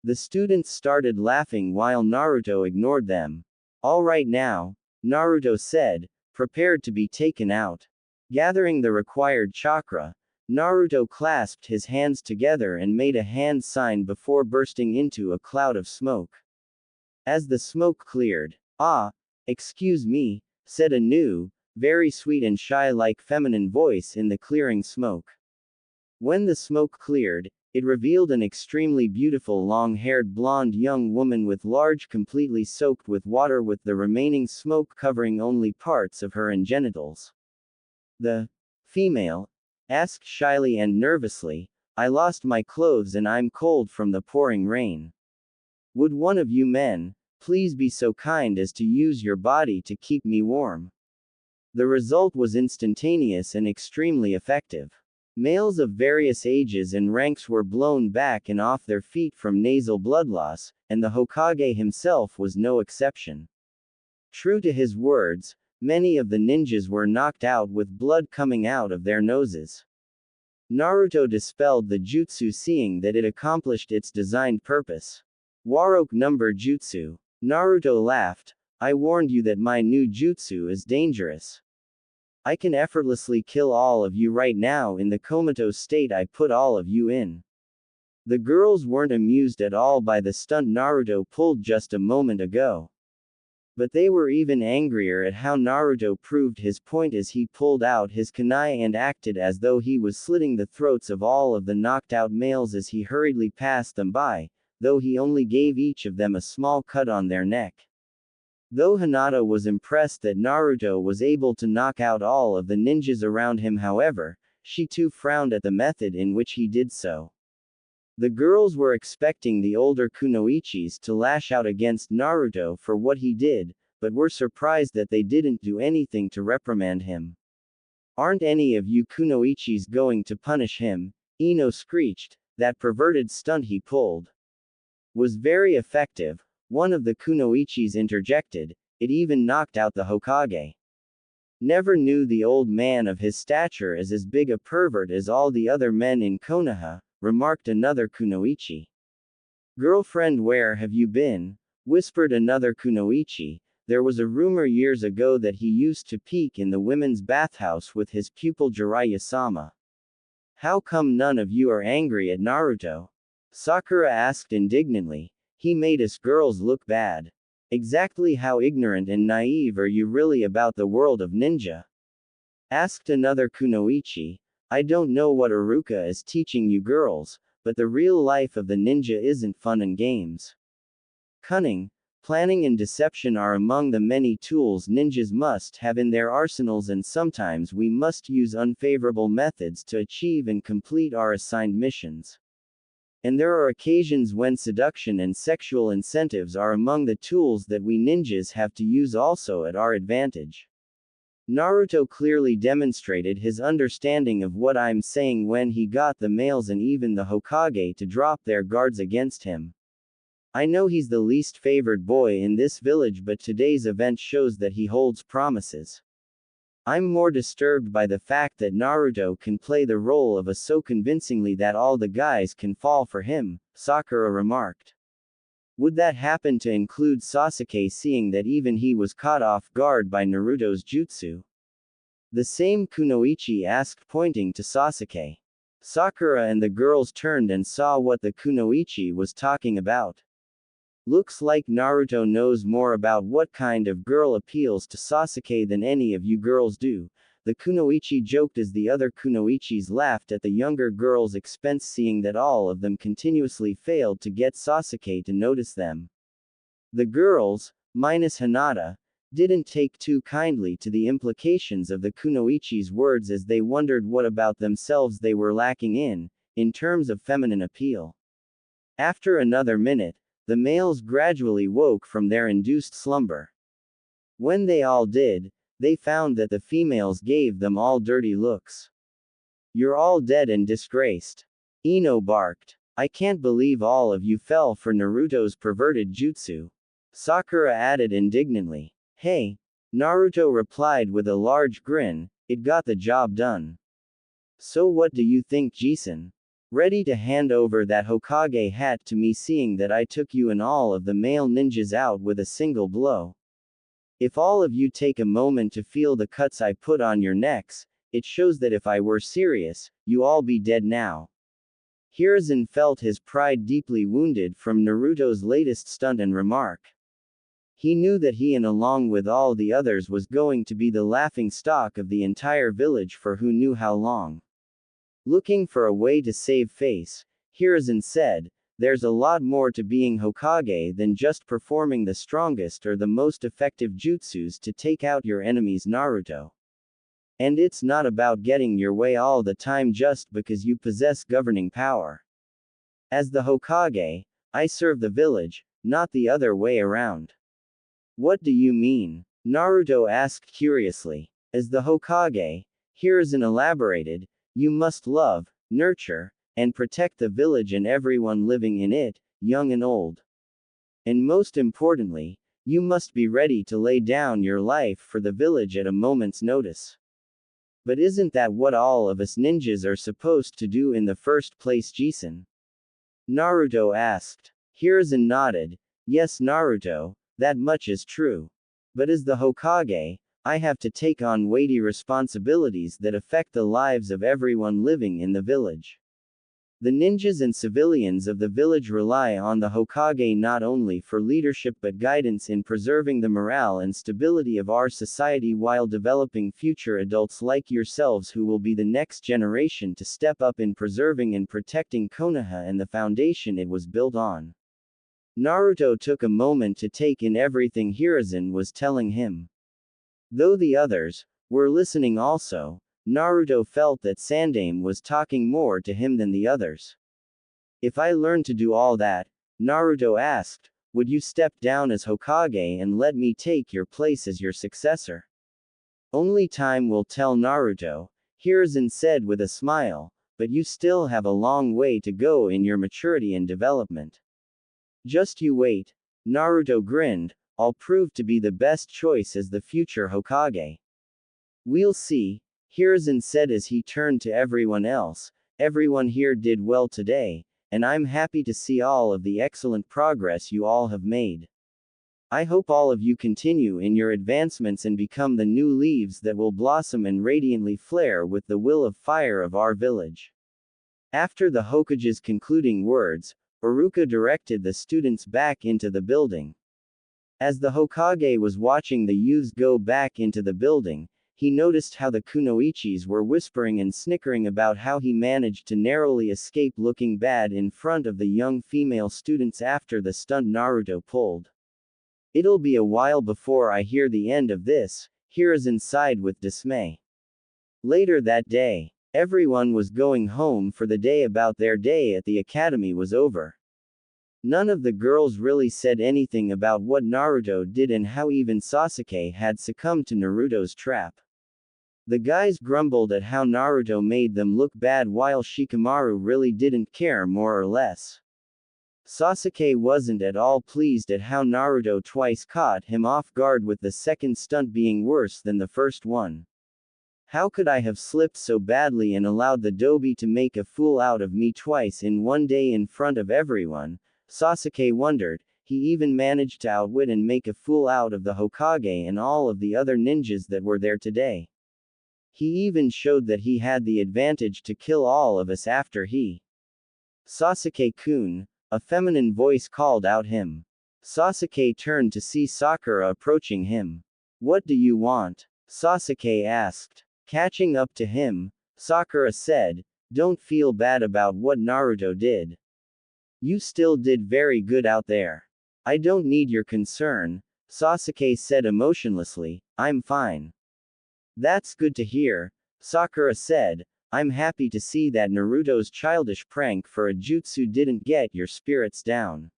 The students started laughing while Naruto ignored them. All right now, Naruto said, prepared to be taken out. Gathering the required chakra, Naruto clasped his hands together and made a hand sign before bursting into a cloud of smoke. As the smoke cleared, excuse me, said a new, very sweet and shy-like feminine voice in the clearing smoke. When the smoke cleared, it revealed an extremely beautiful long-haired blonde young woman with large, completely soaked with water, with the remaining smoke covering only parts of her and genitals. The female asked shyly and nervously, I lost my clothes and I'm cold from the pouring rain. Would one of you men please be so kind as to use your body to keep me warm? The result was instantaneous and extremely effective. Males of various ages and ranks were blown back and off their feet from nasal blood loss, and the Hokage himself was no exception. True to his words, many of the ninjas were knocked out with blood coming out of their noses. Naruto dispelled the jutsu, seeing that it accomplished its designed purpose. Waroke number jutsu. Naruto laughed, I warned you that my new jutsu is dangerous. I can effortlessly kill all of you right now in the comatose state I put all of you in. The girls weren't amused at all by the stunt Naruto pulled just a moment ago. But they were even angrier at how Naruto proved his point as he pulled out his kunai and acted as though he was slitting the throats of all of the knocked out males as he hurriedly passed them by, though he only gave each of them a small cut on their neck. Though Hinata was impressed that Naruto was able to knock out all of the ninjas around him, however, she too frowned at the method in which he did so. The girls were expecting the older kunoichis to lash out against Naruto for what he did, but were surprised that they didn't do anything to reprimand him. Aren't any of you kunoichis going to punish him? Ino screeched. That perverted stunt he pulled was very effective, one of the kunoichis interjected, it even knocked out the Hokage. Never knew the old man of his stature as big a pervert as all the other men in Konoha, remarked another kunoichi. Girlfriend, where have you been? whispered another kunoichi. There was a rumor years ago that he used to peek in the women's bathhouse with his pupil Jiraiya-sama. How come none of you are angry at Naruto? Sakura asked indignantly. He made us girls look bad. Exactly how ignorant and naive are you really about the world of ninja? Asked another kunoichi. I don't know what Iruka is teaching you girls, but the real life of the ninja isn't fun and games. Cunning, planning and deception are among the many tools ninjas must have in their arsenals, and sometimes we must use unfavorable methods to achieve and complete our assigned missions. And there are occasions when seduction and sexual incentives are among the tools that we ninjas have to use also at our advantage. Naruto clearly demonstrated his understanding of what I'm saying when he got the males and even the Hokage to drop their guards against him. I know he's the least favored boy in this village, but today's event shows that he holds promises. I'm more disturbed by the fact that Naruto can play the role of a so convincingly that all the guys can fall for him, Sakura remarked. Would that happen to include Sasuke, seeing that even he was caught off guard by Naruto's jutsu? The same kunoichi asked, pointing to Sasuke. Sakura and the girls turned and saw what the kunoichi was talking about. Looks like Naruto knows more about what kind of girl appeals to Sasuke than any of you girls do, the kunoichi joked as the other kunoichis laughed at the younger girl's expense, seeing that all of them continuously failed to get Sasuke to notice them. The girls, minus Hinata, didn't take too kindly to the implications of the kunoichi's words, as they wondered what about themselves they were lacking in terms of feminine appeal. After another minute, the males gradually woke from their induced slumber. When they all did, they found that the females gave them all dirty looks. You're all dead and disgraced. Ino barked. I can't believe all of you fell for Naruto's perverted jutsu. Sakura added indignantly. Hey, Naruto replied with a large grin, it got the job done. So what do you think, Jisun? Ready to hand over that Hokage hat to me, seeing that I took you and all of the male ninjas out with a single blow? If all of you take a moment to feel the cuts I put on your necks, it shows that if I were serious, you all be dead now. Hiruzen felt his pride deeply wounded from Naruto's latest stunt and remark. He knew that he and along with all the others was going to be the laughing stock of the entire village for who knew how long. Looking for a way to save face, Hiruzen said, there's a lot more to being Hokage than just performing the strongest or the most effective jutsus to take out your enemies, Naruto. And it's not about getting your way all the time just because you possess governing power. As the Hokage, I serve the village, not the other way around. What do you mean? Naruto asked curiously. As the Hokage, Hiruzen elaborated, you must love, nurture, and protect the village and everyone living in it, young and old. And most importantly, you must be ready to lay down your life for the village at a moment's notice. But isn't that what all of us ninjas are supposed to do in the first place, Jisun? Naruto asked. Hiruzen nodded. Yes, Naruto, that much is true. But as the Hokage, I have to take on weighty responsibilities that affect the lives of everyone living in the village. The ninjas and civilians of the village rely on the Hokage not only for leadership but guidance in preserving the morale and stability of our society while developing future adults like yourselves who will be the next generation to step up in preserving and protecting Konoha and the foundation it was built on. Naruto took a moment to take in everything Hiruzen was telling him. Though the others were listening also, Naruto felt that Sandaime was talking more to him than the others. If I learned to do all that, Naruto asked, would you step down as Hokage and let me take your place as your successor? Only time will tell, Naruto, Hiruzen said with a smile, but you still have a long way to go in your maturity and development. Just you wait, Naruto grinned, I'll prove to be the best choice as the future Hokage. We'll see, Hiruzen said as he turned to everyone else. Everyone here did well today, and I'm happy to see all of the excellent progress you all have made. I hope all of you continue in your advancements and become the new leaves that will blossom and radiantly flare with the will of fire of our village. After the Hokage's concluding words, Iruka directed the students back into the building. As the Hokage was watching the youths go back into the building, he noticed how the kunoichis were whispering and snickering about how he managed to narrowly escape looking bad in front of the young female students after the stunt Naruto pulled. It'll be a while before I hear the end of this, Hiruzen sighed with dismay. Later that day, everyone was going home for the day. About their day at the academy was over. None of the girls really said anything about what Naruto did and how even Sasuke had succumbed to Naruto's trap. The guys grumbled at how Naruto made them look bad while Shikamaru really didn't care more or less. Sasuke wasn't at all pleased at how Naruto twice caught him off guard, with the second stunt being worse than the first one. How could I have slipped so badly and allowed the Dobi to make a fool out of me twice in one day in front of everyone? Sasuke wondered. He even managed to outwit and make a fool out of the Hokage and all of the other ninjas that were there today. He even showed that he had the advantage to kill all of us after he. Sasuke-kun, a feminine voice called out him. Sasuke turned to see Sakura approaching him. What do you want? Sasuke asked. Catching up to him, Sakura said, don't feel bad about what Naruto did. You still did very good out there. I don't need your concern, Sasuke said emotionlessly, I'm fine. That's good to hear, Sakura said. I'm happy to see that Naruto's childish prank for a jutsu didn't get your spirits down.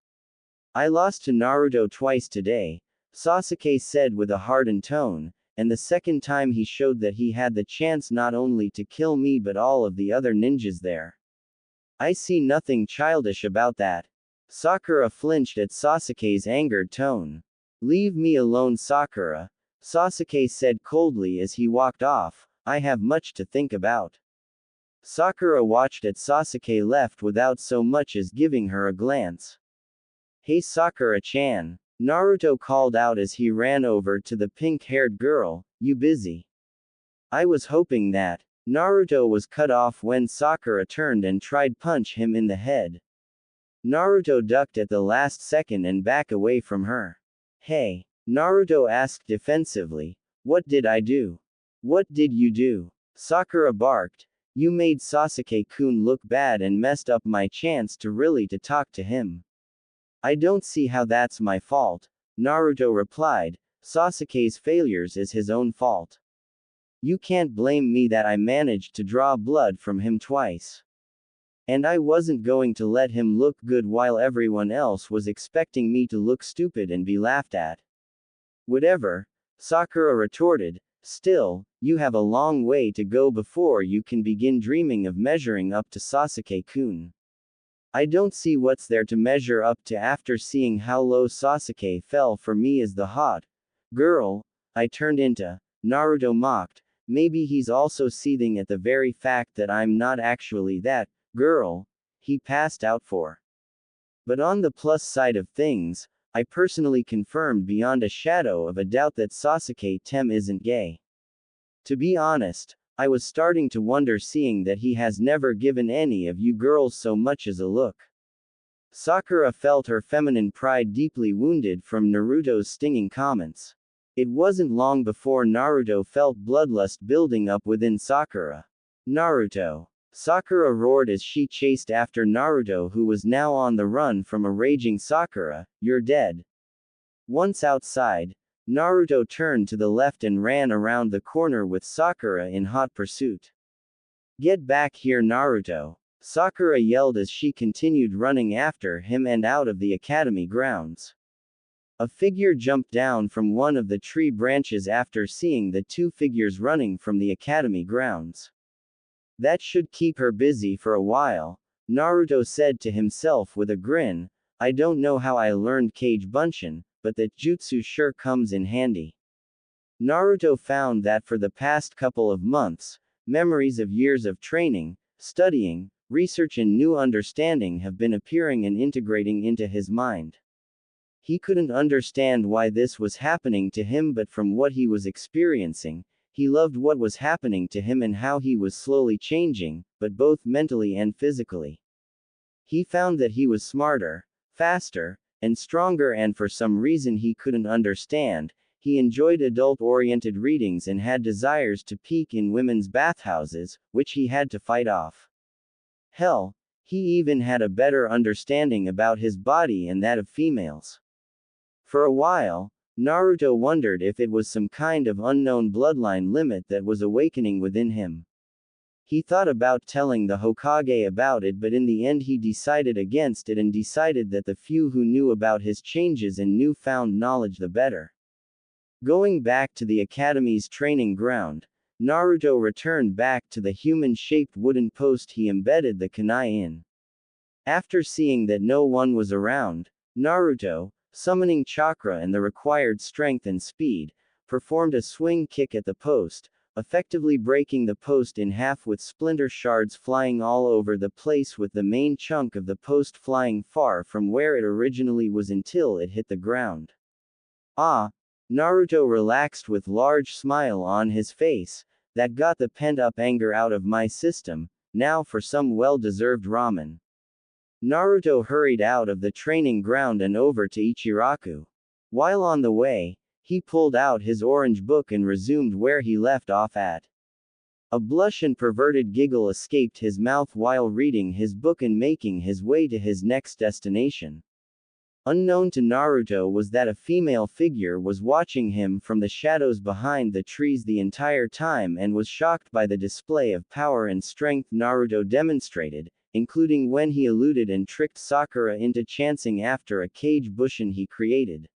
I lost to Naruto twice today, Sasuke said with a hardened tone, and the second time he showed that he had the chance not only to kill me but all of the other ninjas there. I see nothing childish about that. Sakura flinched at Sasuke's angered tone. Leave me alone, Sakura, Sasuke said coldly as he walked off. I have much to think about. Sakura watched as Sasuke left without so much as giving her a glance. Hey Sakura-chan, Naruto called out as he ran over to the pink-haired girl, you busy? I was hoping that. Naruto was cut off when Sakura turned and tried punch him in the head. Naruto ducked at the last second and back away from her. Hey, Naruto asked defensively, what did I do? What did you do? Sakura barked, you made Sasuke-kun look bad and messed up my chance to really talk to him. I don't see how that's my fault, Naruto replied. Sasuke's failures is his own fault. You can't blame me that I managed to draw blood from him twice. And I wasn't going to let him look good while everyone else was expecting me to look stupid and be laughed at. Whatever, Sakura retorted. Still, you have a long way to go before you can begin dreaming of measuring up to Sasuke-kun. I don't see what's there to measure up to after seeing how low Sasuke fell for me as the hot girl I turned into, Naruto mocked. Maybe he's also seething at the very fact that I'm not actually that girl he passed out for. But on the plus side of things, I personally confirmed beyond a shadow of a doubt that Sasuke-tem isn't gay. To be honest, I was starting to wonder, seeing that he has never given any of you girls so much as a look. Sakura felt her feminine pride deeply wounded from Naruto's stinging comments. It wasn't long before Naruto felt bloodlust building up within Sakura. Naruto! Sakura roared as she chased after Naruto, who was now on the run from a raging Sakura. You're dead. Once outside, Naruto turned to the left and ran around the corner with Sakura in hot pursuit. Get back here, Naruto! Sakura yelled as she continued running after him and out of the academy grounds. A figure jumped down from one of the tree branches after seeing the two figures running from the academy grounds. That should keep her busy for a while, Naruto said to himself with a grin. I don't know how I learned Kage Bunshin, but that jutsu sure comes in handy. Naruto found that for the past couple of months, memories of years of training, studying, research and new understanding have been appearing and integrating into his mind. He couldn't understand why this was happening to him, but from what he was experiencing, he loved what was happening to him and how he was slowly changing, but both mentally and physically. He found that he was smarter, faster, and stronger, and for some reason he couldn't understand, he enjoyed adult-oriented readings and had desires to peek in women's bathhouses, which he had to fight off. Hell, he even had a better understanding about his body and that of females. For a while, Naruto wondered if it was some kind of unknown bloodline limit that was awakening within him. He thought about telling the Hokage about it, but in the end he decided against it and decided that the few who knew about his changes and newfound knowledge the better. Going back to the academy's training ground, Naruto returned back to the human-shaped wooden post he embedded the kunai in. After seeing that no one was around, Naruto, summoning chakra and the required strength and speed, performed a swing kick at the post, effectively breaking the post in half with splinter shards flying all over the place, with the main chunk of the post flying far from where it originally was until it hit the ground. Ah! Naruto relaxed with large smile on his face. That got the pent-up anger out of my system, now for some well-deserved ramen. Naruto hurried out of the training ground and over to Ichiraku. While on the way, he pulled out his orange book and resumed where he left off at. A blush and perverted giggle escaped his mouth while reading his book and making his way to his next destination. Unknown to Naruto was that a female figure was watching him from the shadows behind the trees the entire time and was shocked by the display of power and strength Naruto demonstrated, including when he eluded and tricked Sakura into chancing after a cage bushin he created.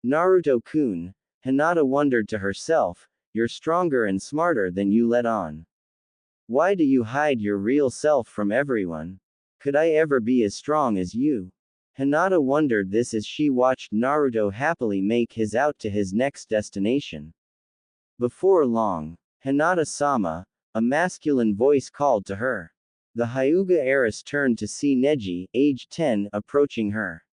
Naruto-kun, Hinata wondered to herself, you're stronger and smarter than you let on. Why do you hide your real self from everyone? Could I ever be as strong as you? Hinata wondered this as she watched Naruto happily make his out to his next destination. Before long, Hinata-sama, a masculine voice called to her. The Hyuga heiress turned to see Neji, age 10, approaching her.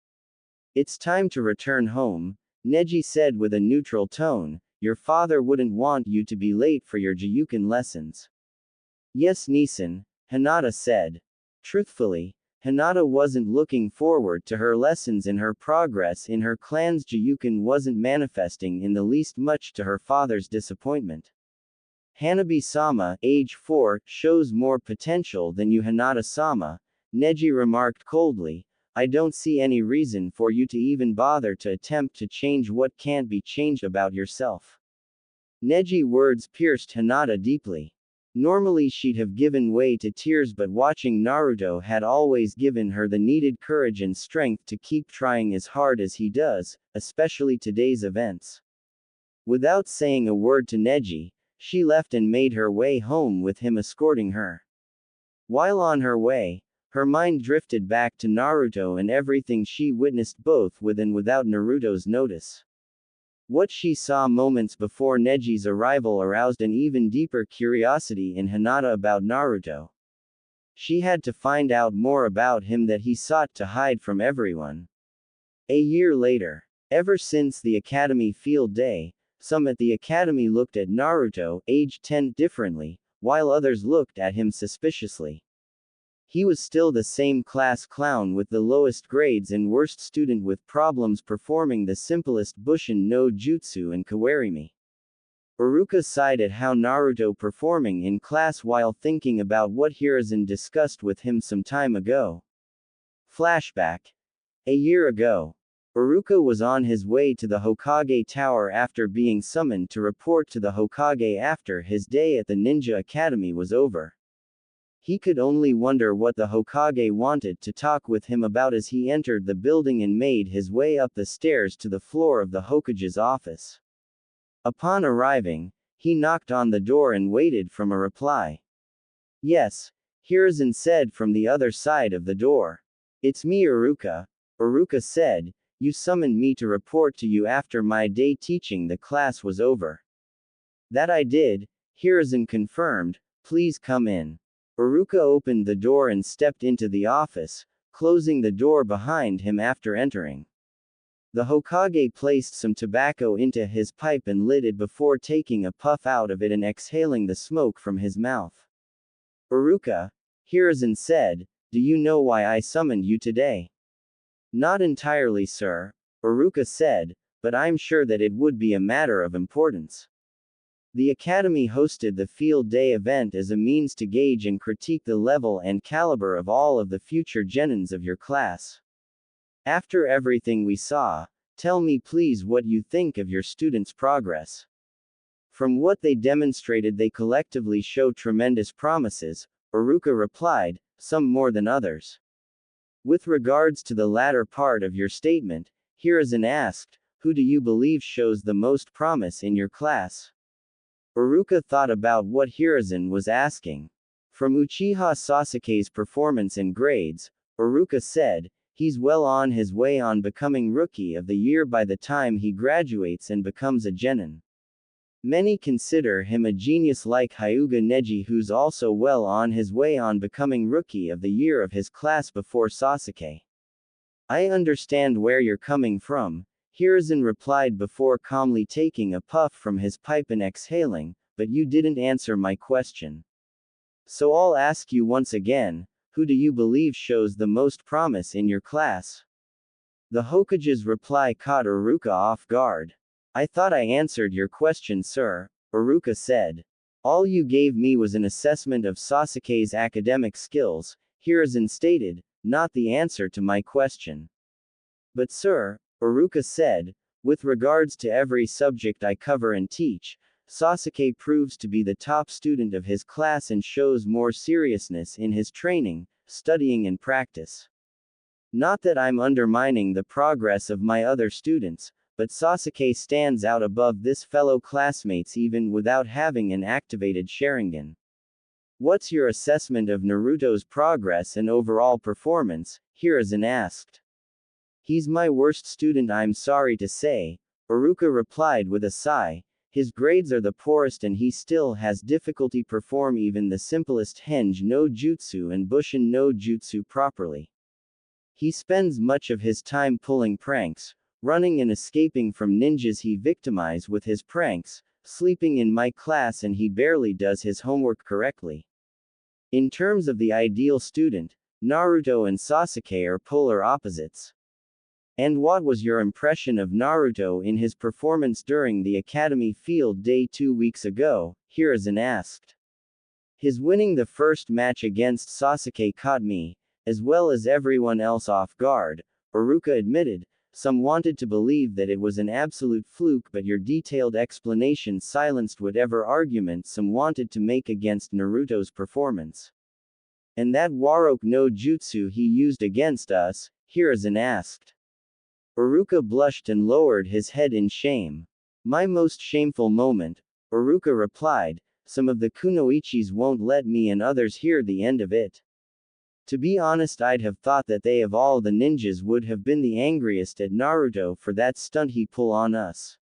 It's time to return home, Neji said with a neutral tone. Your father wouldn't want you to be late for your Juyuken lessons. Yes, Nisan, Hinata said. Truthfully, Hinata wasn't looking forward to her lessons, and her progress in her clan's Juyuken wasn't manifesting in the least, much to her father's disappointment. Hanabi-sama, age 4, shows more potential than you, Hinata-sama, Neji remarked coldly. I don't see any reason for you to even bother to attempt to change what can't be changed about yourself. Neji's words pierced Hinata deeply. Normally she'd have given way to tears, but watching Naruto had always given her the needed courage and strength to keep trying as hard as he does, especially today's events. Without saying a word to Neji, she left and made her way home with him escorting her. While on her way, her mind drifted back to Naruto and everything she witnessed both with and without Naruto's notice. What she saw moments before Neji's arrival aroused an even deeper curiosity in Hinata about Naruto. She had to find out more about him that he sought to hide from everyone. A year later, ever since the academy field day, some at the academy looked at Naruto, age 10, differently, while others looked at him suspiciously. He was still the same class clown with the lowest grades and worst student with problems performing the simplest Bushin no Jutsu and Kawarimi. Iruka sighed at how Naruto performing in class while thinking about what Hiruzen discussed with him some time ago. Flashback. A year ago, Iruka was on his way to the Hokage Tower after being summoned to report to the Hokage after his day at the Ninja Academy was over. He could only wonder what the Hokage wanted to talk with him about as he entered the building and made his way up the stairs to the floor of the Hokage's office. Upon arriving, he knocked on the door and waited for a reply. Yes, Hiruzen said from the other side of the door. It's me, Iruka. Iruka said, you summoned me to report to you after my day teaching the class was over. That I did, Hiruzen confirmed. Please come in. Iruka opened the door and stepped into the office, closing the door behind him after entering. The Hokage placed some tobacco into his pipe and lit it before taking a puff out of it and exhaling the smoke from his mouth. Iruka, Hiruzen said, do you know why I summoned you today? Not entirely, sir, Iruka said, but I'm sure that it would be a matter of importance. The Academy hosted the Field Day event as a means to gauge and critique the level and caliber of all of the future genins of your class. After everything we saw, tell me please what you think of your students' progress. From what they demonstrated, they collectively show tremendous promises, Iruka replied, some more than others. With regards to the latter part of your statement, Hiruzen asked, who do you believe shows the most promise in your class? Iruka thought about what Hiruzen was asking. From Uchiha Sasuke's performance and grades, Iruka said, he's well on his way on becoming Rookie of the Year by the time he graduates and becomes a genin. Many consider him a genius like Hyuga Neji, who's also well on his way on becoming Rookie of the Year of his class before Sasuke. I understand where you're coming from, Hiruzen replied before calmly taking a puff from his pipe and exhaling, but you didn't answer my question. So I'll ask you once again, who do you believe shows the most promise in your class? The Hokage's reply caught Iruka off guard. I thought I answered your question, sir, Iruka said. All you gave me was an assessment of Sasuke's academic skills, Hiruzen stated, not the answer to my question. But sir, Iruka said, with regards to every subject I cover and teach, Sasuke proves to be the top student of his class and shows more seriousness in his training, studying and practice. Not that I'm undermining the progress of my other students, but Sasuke stands out above this fellow classmates even without having an activated Sharingan. What's your assessment of Naruto's progress and overall performance? Hiruzen asked. He's my worst student, I'm sorry to say, Iruka replied with a sigh. His grades are the poorest and he still has difficulty perform even the simplest Henge no Jutsu and Bushin no Jutsu properly. He spends much of his time pulling pranks, running and escaping from ninjas he victimize with his pranks, sleeping in my class, and he barely does his homework correctly. In terms of the ideal student, Naruto and Sasuke are polar opposites. And what was your impression of Naruto in his performance during the Academy Field Day 2 weeks ago? Hiruzen asked. His winning the first match against Sasuke caught me, as well as everyone else, off guard, Iruka admitted. Some wanted to believe that it was an absolute fluke, but your detailed explanation silenced whatever argument some wanted to make against Naruto's performance. And that Warok no Jutsu he used against us? Hiruzen asked. Iruka blushed and lowered his head in shame. My most shameful moment, Iruka replied, some of the kunoichis won't let me and others hear the end of it. To be honest, I'd have thought that they of all the ninjas would have been the angriest at Naruto for that stunt he pulled on us.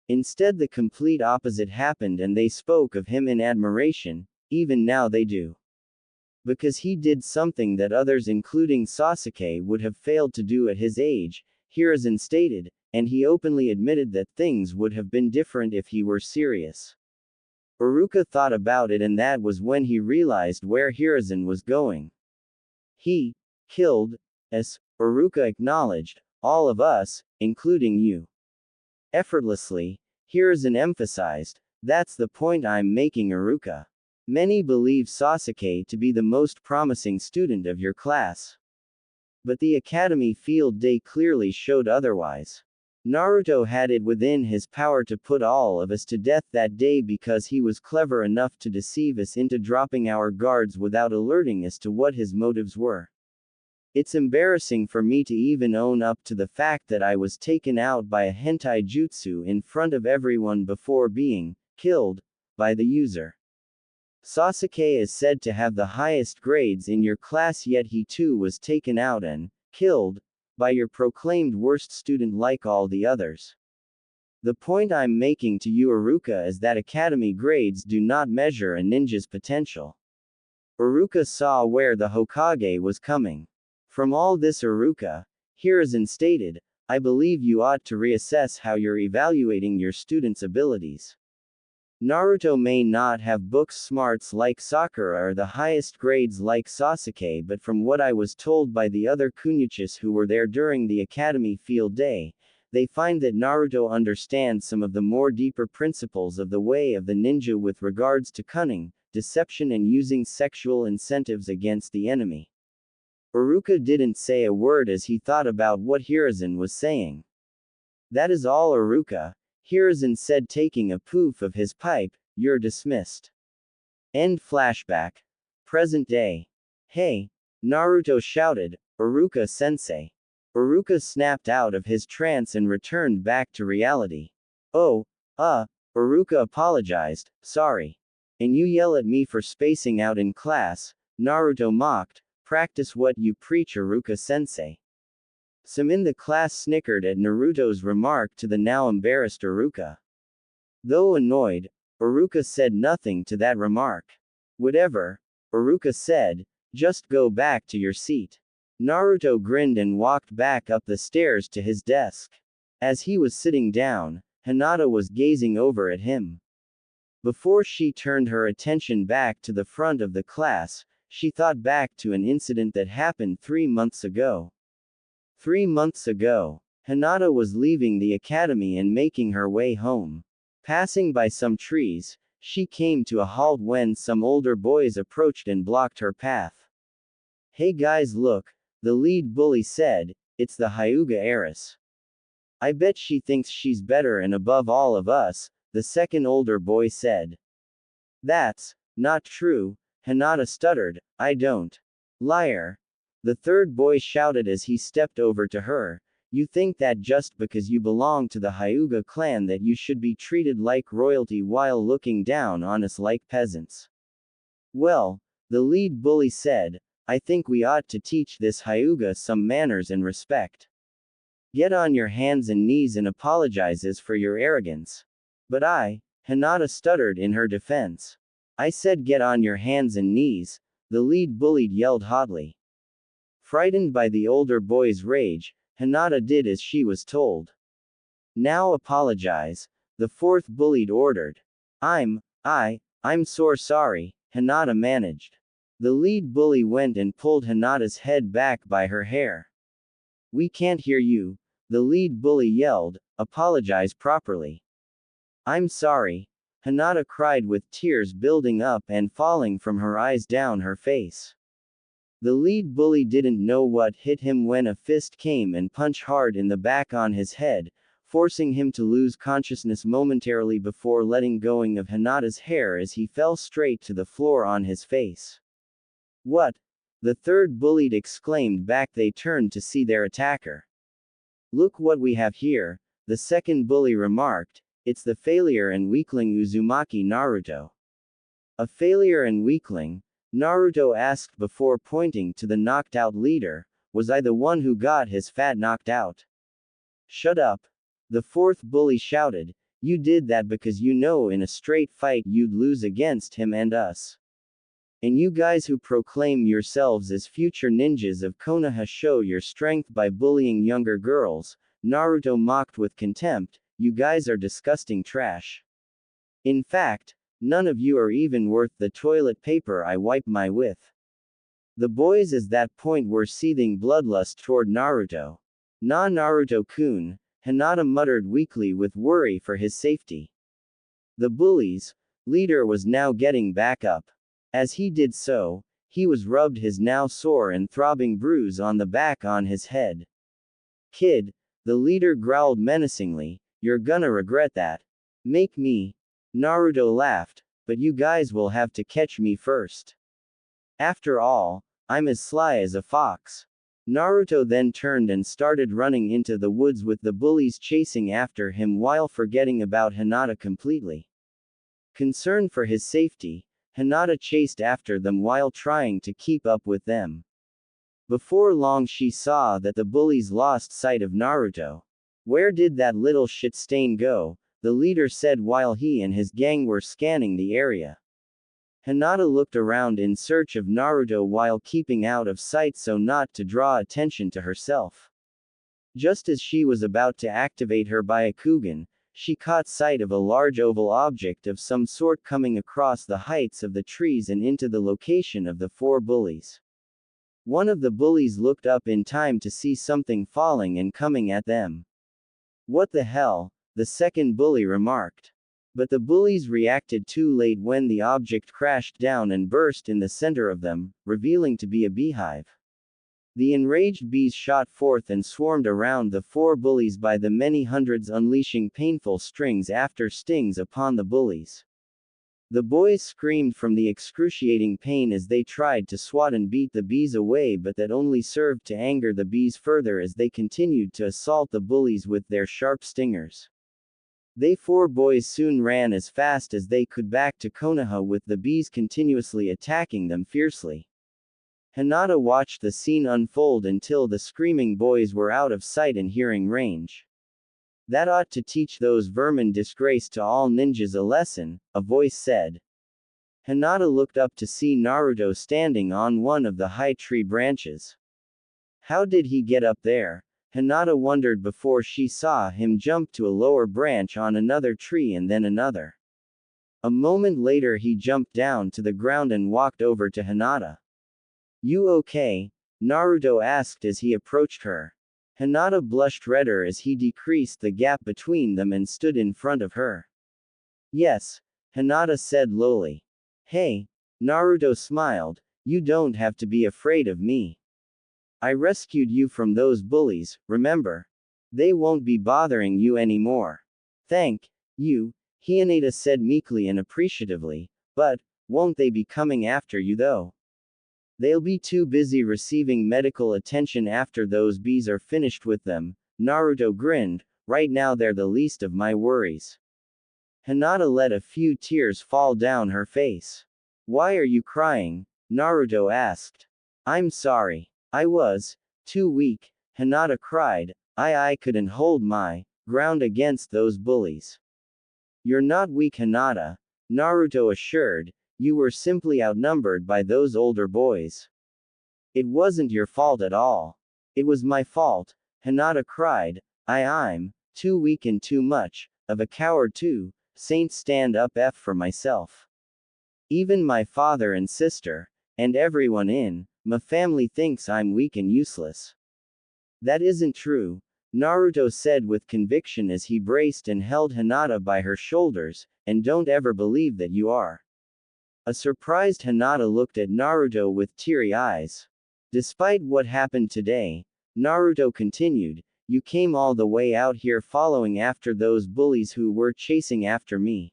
Instead, the complete opposite happened and they spoke of him in admiration, even now they do. Because he did something that others including Sasuke would have failed to do at his age, Hiruzen stated, and he openly admitted that things would have been different if he were serious. Iruka thought about it, and that was when he realized where Hiruzen was going. He killed us, Iruka acknowledged, all of us, including you. Effortlessly, Hiruzen emphasized, that's the point I'm making, Iruka. Many believe Sasuke to be the most promising student of your class. But the Academy Field Day clearly showed otherwise. Naruto had it within his power to put all of us to death that day because he was clever enough to deceive us into dropping our guards without alerting us to what his motives were. It's embarrassing for me to even own up to the fact that I was taken out by a hentai jutsu in front of everyone before being killed by the user. Sasuke is said to have the highest grades in your class, yet he too was taken out and killed by your proclaimed worst student like all the others. The point I'm making to you, Iruka, is that academy grades do not measure a ninja's potential. Iruka saw where the Hokage was coming. From all this, Iruka, Hiruzen stated, I believe you ought to reassess how you're evaluating your students' abilities. Naruto may not have book smarts like Sakura or the highest grades like Sasuke, but from what I was told by the other Kunoichis who were there during the academy field day, they find that Naruto understands some of the more deeper principles of the way of the ninja with regards to cunning, deception and using sexual incentives against the enemy. Iruka didn't say a word as he thought about what Hiruzen was saying. That is all, Iruka, Hiruzen said, taking a poof of his pipe. You're dismissed. End flashback. Present day. Hey! Naruto shouted, Iruka-sensei. Iruka snapped out of his trance and returned back to reality. Oh, Iruka apologized, sorry. And you yell at me for spacing out in class, Naruto mocked. Practice what you preach, Iruka-sensei. Some in the class snickered at Naruto's remark to the now embarrassed Iruka. Though annoyed, Iruka said nothing to that remark. Whatever, Iruka said, just go back to your seat. Naruto grinned and walked back up the stairs to his desk. As he was sitting down, Hinata was gazing over at him. Before she turned her attention back to the front of the class, she thought back to an incident that happened 3 months ago. 3 months ago, Hinata was leaving the academy and making her way home. Passing by some trees, she came to a halt when some older boys approached and blocked her path. Hey guys, look, the lead bully said, it's the Hyuga heiress. I bet she thinks she's better and above all of us, the second older boy said. That's not true, Hinata stuttered, I don't. Liar. The third boy shouted as he stepped over to her. You think that just because you belong to the Hyuga clan that you should be treated like royalty while looking down on us like peasants. Well, the lead bully said, I think we ought to teach this Hyuga some manners and respect. Get on your hands and knees and apologizes for your arrogance. But Hinata stuttered in her defense. I said get on your hands and knees, the lead bully yelled hotly. Frightened by the older boy's rage, Hinata did as she was told. Now apologize, the fourth bullied ordered. I'm so sorry, Hinata managed. The lead bully went and pulled Hinata's head back by her hair. We can't hear you, the lead bully yelled, apologize properly. I'm sorry, Hinata cried with tears building up and falling from her eyes down her face. The lead bully didn't know what hit him when a fist came and punched hard in the back on his head, forcing him to lose consciousness momentarily before letting go of Hinata's hair as he fell straight to the floor on his face. What? The third bullied exclaimed back. They turned to see their attacker. Look what we have here, the second bully remarked, it's the failure and weakling Uzumaki Naruto. A failure and weakling? Naruto asked before pointing to the knocked out leader, was I the one who got his fat knocked out? Shut up. The fourth bully shouted, you did that because you know in a straight fight you'd lose against him and us. And you guys who proclaim yourselves as future ninjas of Konoha show your strength by bullying younger girls, Naruto mocked with contempt, you guys are disgusting trash. In fact, none of you are even worth the toilet paper I wipe my with. The boys at that point were seething bloodlust toward Naruto. Naruto-kun, Hinata muttered weakly with worry for his safety. The bully's leader was now getting back up. As he did so, he was rubbed his now sore and throbbing bruise on the back on his head. Kid, the leader growled menacingly, you're gonna regret that. Make me. Naruto laughed, but you guys will have to catch me first. After all, I'm as sly as a fox. Naruto then turned and started running into the woods with the bullies chasing after him while forgetting about Hinata completely. Concerned for his safety, Hinata chased after them while trying to keep up with them. Before long she saw that the bullies lost sight of Naruto. Where did that little shit stain go? The leader said while he and his gang were scanning the area. Hinata looked around in search of Naruto while keeping out of sight so not to draw attention to herself. Just as she was about to activate her Byakugan, she caught sight of a large oval object of some sort coming across the heights of the trees and into the location of the four bullies. One of the bullies looked up in time to see something falling and coming at them. "What the hell?" the second bully remarked. But the bullies reacted too late when the object crashed down and burst in the center of them, revealing to be a beehive. The enraged bees shot forth and swarmed around the four bullies by the many hundreds, unleashing painful stings after stings upon the bullies. The boys screamed from the excruciating pain as they tried to swat and beat the bees away, but that only served to anger the bees further as they continued to assault the bullies with their sharp stingers. They four boys soon ran as fast as they could back to Konoha, with the bees continuously attacking them fiercely. Hinata watched the scene unfold until the screaming boys were out of sight and hearing range. "That ought to teach those vermin disgrace to all ninjas a lesson," a voice said. Hinata looked up to see Naruto standing on one of the high tree branches. How did he get up there? Hinata wondered before she saw him jump to a lower branch on another tree and then another. A moment later he jumped down to the ground and walked over to Hinata. "You okay?" Naruto asked as he approached her. Hinata blushed redder as he decreased the gap between them and stood in front of her. "Yes," Hinata said lowly. "Hey," Naruto smiled, "you don't have to be afraid of me. I rescued you from those bullies, remember? They won't be bothering you anymore." "Thank you," Hinata said meekly and appreciatively, "but won't they be coming after you though?" "They'll be too busy receiving medical attention after those bees are finished with them," Naruto grinned. "Right now they're the least of my worries." Hinata let a few tears fall down her face. "Why are you crying?" Naruto asked. "I'm sorry. I was too weak," Hinata cried. I couldn't hold my ground against those bullies." "You're not weak, Hinata," Naruto assured. "You were simply outnumbered by those older boys. It wasn't your fault at all." "It was my fault," Hinata cried. I'm too weak and too much of a coward too. Saint stand up for myself. Even my father and sister, and everyone in my family thinks I'm weak and useless." "That isn't true," Naruto said with conviction as he braced and held Hinata by her shoulders, "and don't ever believe that you are." A surprised Hinata looked at Naruto with teary eyes. "Despite what happened today," Naruto continued, "you came all the way out here following after those bullies who were chasing after me.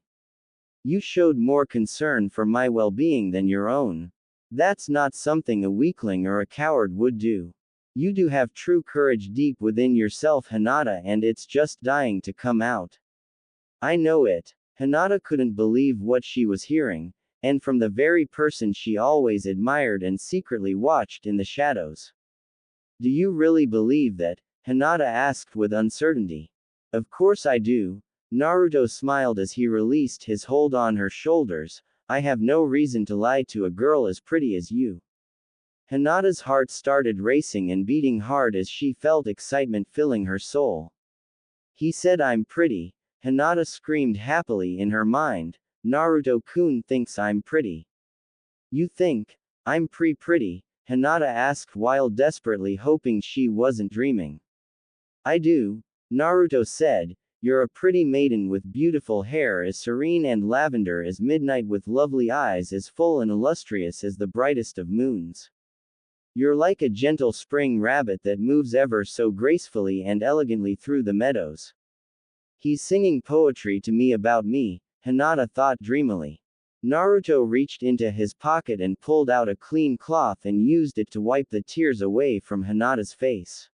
You showed more concern for my well-being than your own. That's not something a weakling or a coward would do. You do have true courage deep within yourself, Hinata, and it's just dying to come out." "I know it." Hinata couldn't believe what she was hearing, and from the very person she always admired and secretly watched in the shadows. "Do you really believe that?" Hinata asked with uncertainty. "Of course I do." Naruto smiled as he released his hold on her shoulders. "I have no reason to lie to a girl as pretty as you." Hinata's heart started racing and beating hard as she felt excitement filling her soul. "He said I'm pretty," Hinata screamed happily in her mind. "Naruto-kun thinks I'm pretty." "You think I'm pretty?" Hinata asked while desperately hoping she wasn't dreaming. "I do," Naruto said. "You're a pretty maiden with beautiful hair as serene and lavender as midnight, with lovely eyes as full and illustrious as the brightest of moons. You're like a gentle spring rabbit that moves ever so gracefully and elegantly through the meadows." "He's singing poetry to me about me," Hinata thought dreamily. Naruto reached into his pocket and pulled out a clean cloth and used it to wipe the tears away from Hinata's face.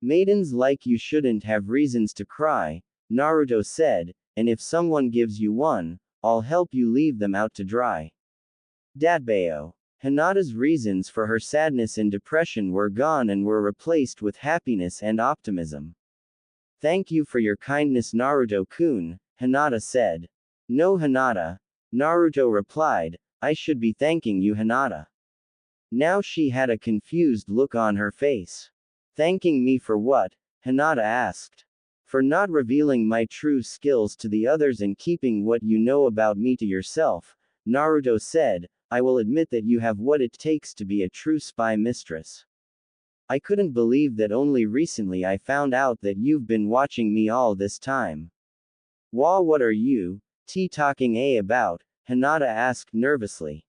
"Maidens like you shouldn't have reasons to cry," Naruto said, "and if someone gives you one, I'll help you leave them out to dry." Datbeo. Hinata's reasons for her sadness and depression were gone and were replaced with happiness and optimism. "Thank you for your kindness, Naruto-kun," Hinata said. "No, Hinata," Naruto replied, "I should be thanking you, Hinata." Now she had a confused look on her face. "Thanking me for what?" Hinata asked. For not revealing my true skills to the others and keeping what you know about me to yourself, Naruto said, I will admit that you have what it takes to be a true spy mistress. I couldn't believe that only recently I found out that you've been watching me all this time. What are you, talking about? Hinata asked nervously.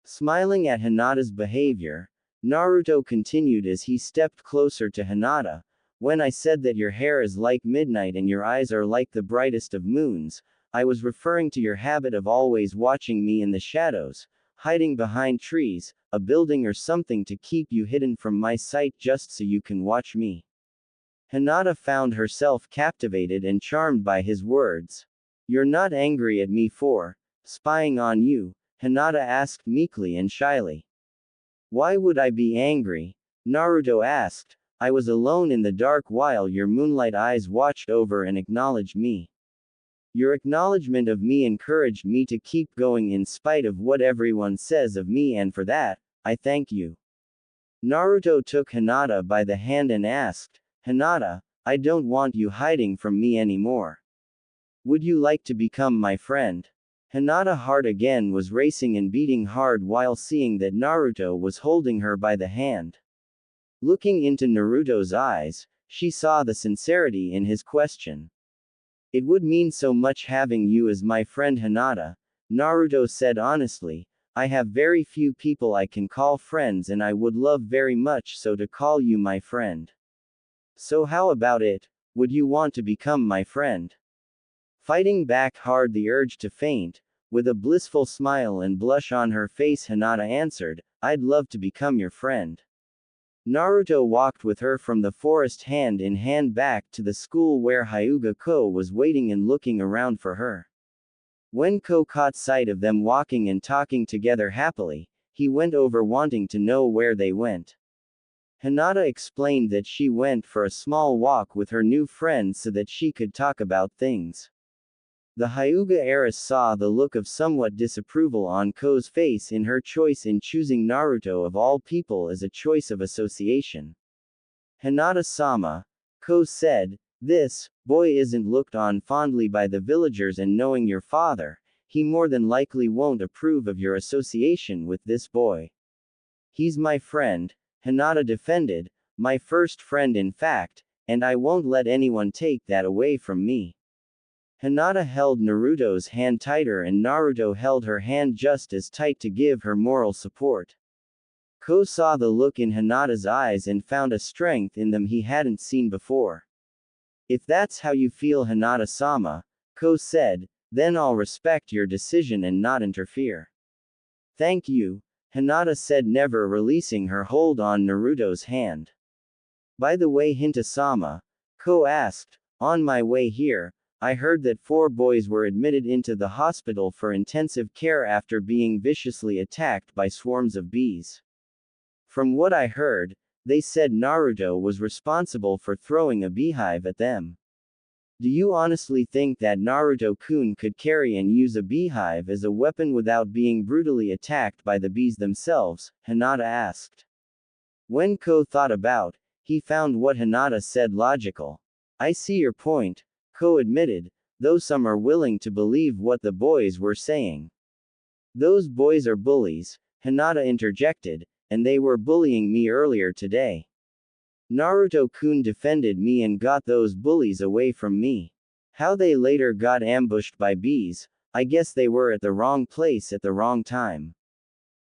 Smiling at Hinata's behavior, Naruto continued as he stepped closer to Hinata. When I said that your hair is like midnight and your eyes are like the brightest of moons, I was referring to your habit of always watching me in the shadows, hiding behind trees, a building or something to keep you hidden from my sight just so you can watch me. Hinata found herself captivated and charmed by his words. You're not angry at me for spying on you? Hinata asked meekly and shyly. Why would I be angry? Naruto asked. I was alone in the dark while your moonlight eyes watched over and acknowledged me. Your acknowledgement of me encouraged me to keep going in spite of what everyone says of me, and for that, I thank you. Naruto took Hinata by the hand and asked, Hinata, I don't want you hiding from me anymore. Would you like to become my friend? Hinata's heart again was racing and beating hard while seeing that Naruto was holding her by the hand. Looking into Naruto's eyes, she saw the sincerity in his question. It would mean so much having you as my friend, Hinata, Naruto said honestly. I have very few people I can call friends, and I would love very much so to call you my friend. So how about it? Would you want to become my friend? Fighting back hard the urge to faint, with a blissful smile and blush on her face, Hinata answered, I'd love to become your friend. Naruto walked with her from the forest hand in hand back to the school where Hyuga Ko was waiting and looking around for her. When Ko caught sight of them walking and talking together happily, he went over wanting to know where they went. Hinata explained that she went for a small walk with her new friend so that she could talk about things. The Hyuga heiress saw the look of somewhat disapproval on Ko's face in her choice in choosing Naruto of all people as a choice of association. Hinata-sama, Ko said, this boy isn't looked on fondly by the villagers, and knowing your father, he more than likely won't approve of your association with this boy. He's my friend, Hinata defended, my first friend in fact, and I won't let anyone take that away from me. Hinata held Naruto's hand tighter and Naruto held her hand just as tight to give her moral support. Ko saw the look in Hinata's eyes and found a strength in them he hadn't seen before. If that's how you feel, Hinata-sama, Ko said, then I'll respect your decision and not interfere. Thank you, Hinata said, never releasing her hold on Naruto's hand. By the way, Hinata-sama, Ko asked, on my way here, I heard that 4 boys were admitted into the hospital for intensive care after being viciously attacked by swarms of bees. From what I heard, they said Naruto was responsible for throwing a beehive at them. Do you honestly think that Naruto-kun could carry and use a beehive as a weapon without being brutally attacked by the bees themselves? Hinata asked. When Ko thought about, he found what Hinata said logical. I see your point, Ko admitted, though some are willing to believe what the boys were saying. Those boys are bullies, Hinata interjected, and they were bullying me earlier today. Naruto-kun defended me and got those bullies away from me. How they later got ambushed by bees, I guess they were at the wrong place at the wrong time.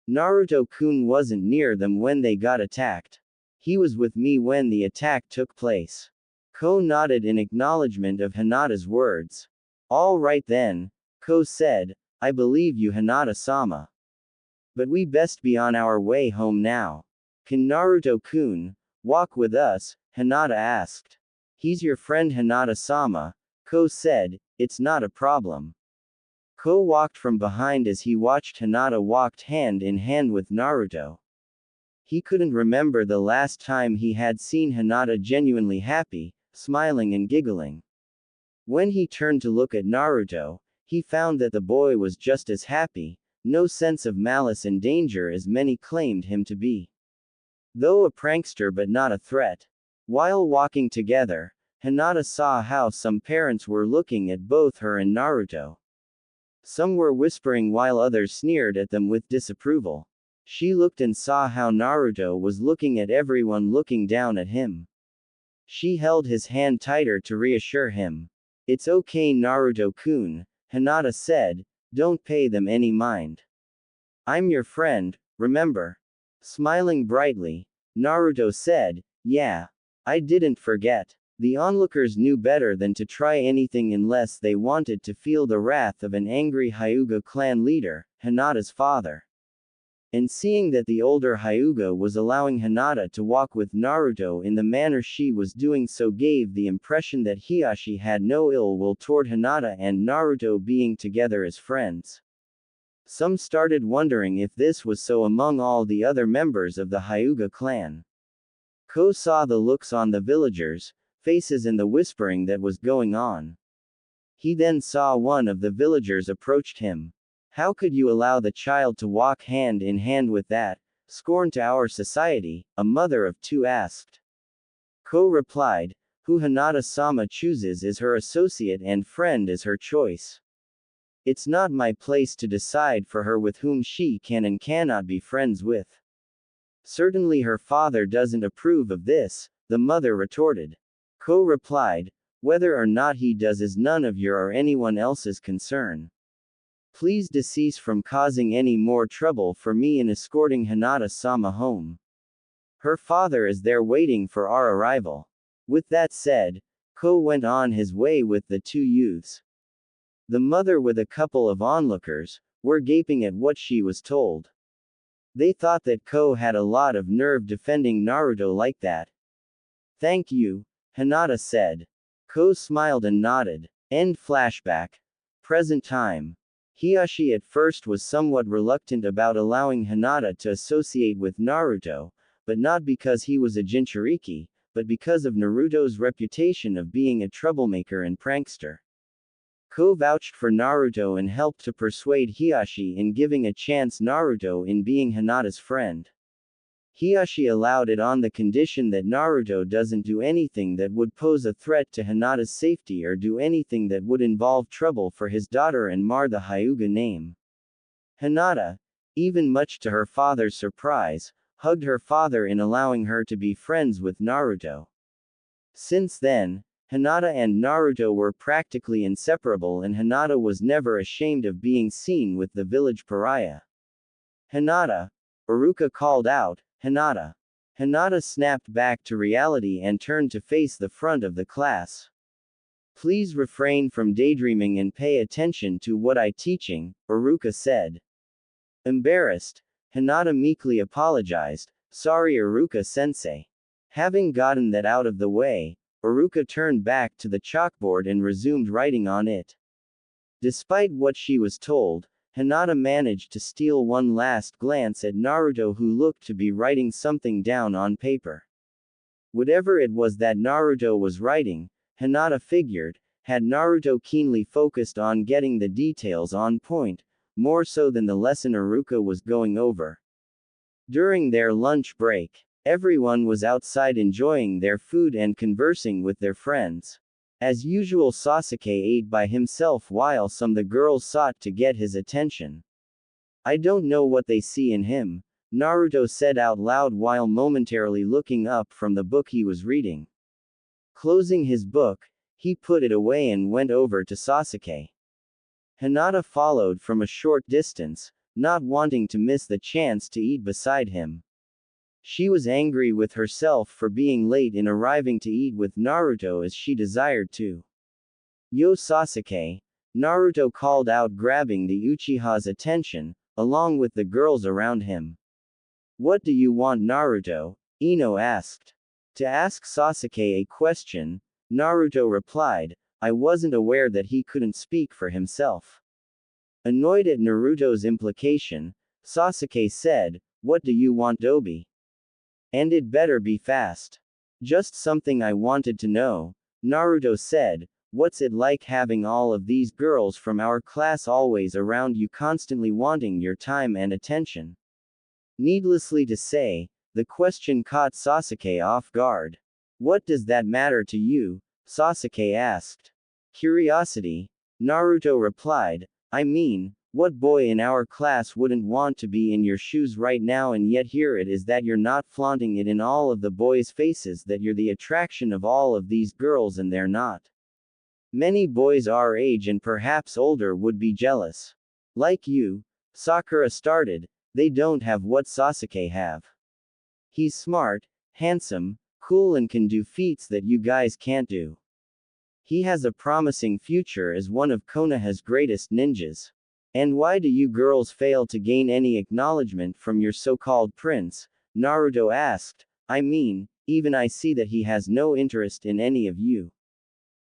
Naruto-kun wasn't near them when they got attacked. He was with me when the attack took place. Ko nodded in acknowledgement of Hinata's words. All right then, Ko said, I believe you, Hinata-sama. But we best be on our way home now. Can Naruto-kun walk with us? Hinata asked. He's your friend, Hinata-sama, Ko said, it's not a problem. Ko walked from behind as he watched Hinata walked hand in hand with Naruto. He couldn't remember the last time he had seen Hinata genuinely happy, smiling and giggling. When he turned to look at Naruto, he found that the boy was just as happy, no sense of malice and danger as many claimed him to be. Though a prankster but not a threat. While walking together, Hinata saw how some parents were looking at both her and Naruto. Some were whispering while others sneered at them with disapproval. She looked and saw how Naruto was looking at everyone looking down at him. She held his hand tighter to reassure him. "It's okay, Naruto-kun," Hinata said, "don't pay them any mind. I'm your friend, remember?" Smiling brightly, Naruto said, "Yeah. I didn't forget." The onlookers knew better than to try anything unless they wanted to feel the wrath of an angry Hyuga clan leader, Hinata's father. And seeing that the older Hyuga was allowing Hinata to walk with Naruto in the manner she was doing so gave the impression that Hiashi had no ill will toward Hinata and Naruto being together as friends. Some started wondering if this was so among all the other members of the Hyuga clan. Ko saw the looks on the villagers' faces and the whispering that was going on. He then saw one of the villagers approached him. "How could you allow the child to walk hand in hand with that scorn to our society?" a mother of two asked. Ko replied, "Who Hinata-sama chooses is her associate and friend is her choice. It's not my place to decide for her with whom she can and cannot be friends with." "Certainly her father doesn't approve of this," the mother retorted. Ko replied, "Whether or not he does is none of your or anyone else's concern. Please cease from causing any more trouble for me in escorting Hinata-sama home. Her father is there waiting for our arrival." With that said, Ko went on his way with the two youths. The mother with a couple of onlookers were gaping at what she was told. They thought that Ko had a lot of nerve defending Naruto like that. "Thank you," Hinata said. Ko smiled and nodded. End flashback. Present time. Hiashi at first was somewhat reluctant about allowing Hinata to associate with Naruto, but not because he was a Jinchuriki, but because of Naruto's reputation of being a troublemaker and prankster. Ko vouched for Naruto and helped to persuade Hiashi in giving a chance Naruto in being Hinata's friend. Hiashi allowed it on the condition that Naruto doesn't do anything that would pose a threat to Hinata's safety or do anything that would involve trouble for his daughter and mar the Hyuga name. Hinata, even much to her father's surprise, hugged her father in allowing her to be friends with Naruto. Since then, Hinata and Naruto were practically inseparable and Hinata was never ashamed of being seen with the village pariah. "Hinata!" Iruka called out, "Hinata!" Hinata snapped back to reality and turned to face the front of the class. "Please refrain from daydreaming and pay attention to what I'm teaching," Iruka said. Embarrassed, Hinata meekly apologized, "Sorry Iruka-sensei." Having gotten that out of the way, Iruka turned back to the chalkboard and resumed writing on it. Despite what she was told, Hinata managed to steal one last glance at Naruto, who looked to be writing something down on paper. Whatever it was that Naruto was writing, Hinata figured, had Naruto keenly focused on getting the details on point, more so than the lesson Iruka was going over. During their lunch break, everyone was outside enjoying their food and conversing with their friends. As usual, Sasuke ate by himself while some of the girls sought to get his attention. "I don't know what they see in him," Naruto said out loud while momentarily looking up from the book he was reading. Closing his book, he put it away and went over to Sasuke. Hinata followed from a short distance, not wanting to miss the chance to eat beside him. She was angry with herself for being late in arriving to eat with Naruto as she desired to. "Yo Sasuke," Naruto called out, grabbing the Uchiha's attention, along with the girls around him. "What do you want, Naruto?" Ino asked. To ask Sasuke a question, Naruto replied, "I wasn't aware that he couldn't speak for himself." Annoyed at Naruto's implication, Sasuke said, "What do you want, Dobi? And it better be fast." "Just something I wanted to know," Naruto said. "What's it like having all of these girls from our class always around you, constantly wanting your time and attention?" Needlessly to say, the question caught Sasuke off guard. What does that matter to you? Sasuke asked. Curiosity. Naruto replied, I mean, what boy in our class wouldn't want to be in your shoes right now, and yet here it is that you're not flaunting it in all of the boys' faces that you're the attraction of all of these girls and they're not. Many boys our age and perhaps older would be jealous. Like you, Sakura started, they don't have what Sasuke have. He's smart, handsome, cool and can do feats that you guys can't do. He has a promising future as one of Konoha's greatest ninjas. And why do you girls fail to gain any acknowledgement from your so-called prince? Naruto asked. I mean, even I see that he has no interest in any of you.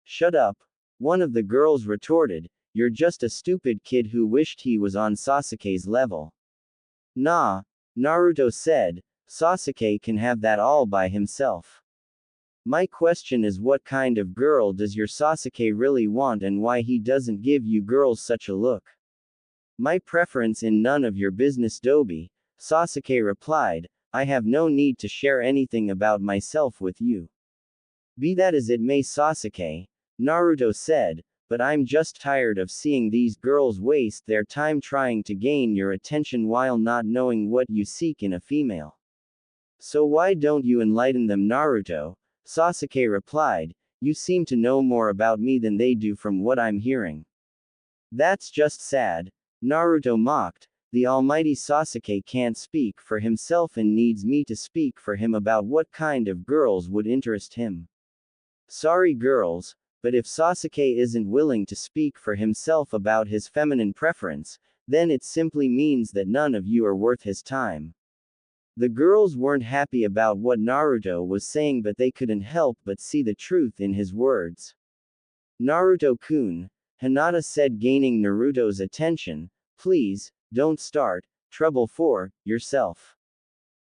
Shut up. One of the girls retorted, you're just a stupid kid who wished he was on Sasuke's level. Nah, Naruto said, Sasuke can have that all by himself. My question is, what kind of girl does your Sasuke really want and why he doesn't give you girls such a look? My preference in none of your business, Dobi, Sasuke replied, I have no need to share anything about myself with you. Be that as it may, Sasuke, Naruto said, but I'm just tired of seeing these girls waste their time trying to gain your attention while not knowing what you seek in a female. So why don't you enlighten them, Naruto? Sasuke replied, you seem to know more about me than they do from what I'm hearing. That's just sad. Naruto mocked, the almighty Sasuke can't speak for himself and needs me to speak for him about what kind of girls would interest him. Sorry girls, but if Sasuke isn't willing to speak for himself about his feminine preference, then it simply means that none of you are worth his time. The girls weren't happy about what Naruto was saying, but they couldn't help but see the truth in his words. Naruto-kun, Hinata said, gaining Naruto's attention, please, don't start trouble for yourself.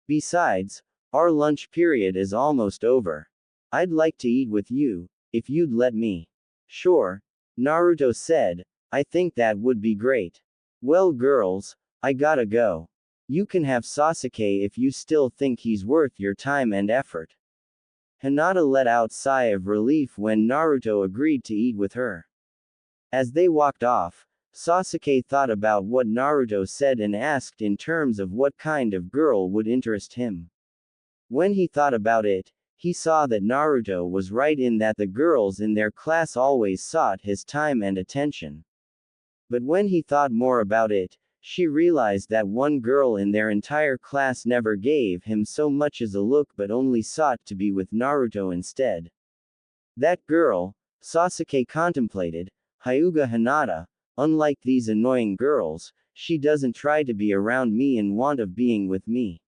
Besides, our lunch period is almost over. I'd like to eat with you, if you'd let me. Sure, Naruto said, I think that would be great. Well girls, I gotta go. You can have Sasuke if you still think he's worth your time and effort. Hinata let out a sigh of relief when Naruto agreed to eat with her. As they walked off, Sasuke thought about what Naruto said and asked in terms of what kind of girl would interest him. When he thought about it, he saw that Naruto was right in that the girls in their class always sought his time and attention. But when he thought more about it, she realized that one girl in their entire class never gave him so much as a look but only sought to be with Naruto instead. That girl, Sasuke contemplated, Hyuga Hinata. Unlike these annoying girls, she doesn't try to be around me and want of being with me.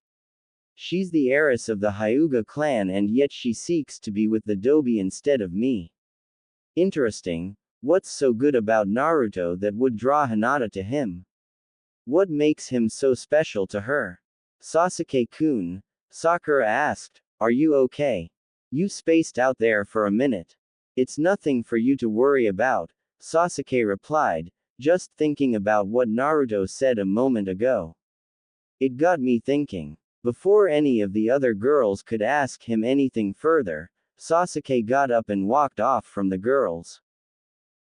She's the heiress of the Hyuga clan and yet she seeks to be with the Dobi instead of me. Interesting, what's so good about Naruto that would draw Hinata to him? What makes him so special to her? Sasuke-kun, Sakura asked, are you okay? You spaced out there for a minute. It's nothing for you to worry about, Sasuke replied, just thinking about what Naruto said a moment ago. It got me thinking. Before any of the other girls could ask him anything further, Sasuke got up and walked off from the girls.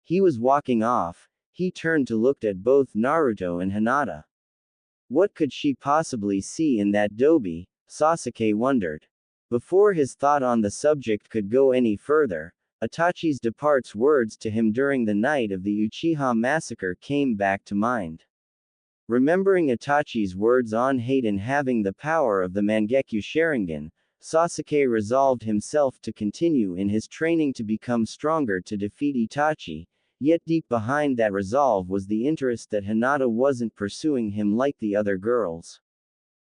He was walking off, he turned to look at both Naruto and Hinata. What could she possibly see in that Dobi? Sasuke wondered. Before his thought on the subject could go any further, Itachi's depart's words to him during the night of the Uchiha massacre came back to mind. Remembering Itachi's words on hate and having the power of the Mangekyo Sharingan, Sasuke resolved himself to continue in his training to become stronger to defeat Itachi, yet deep behind that resolve was the interest that Hinata wasn't pursuing him like the other girls.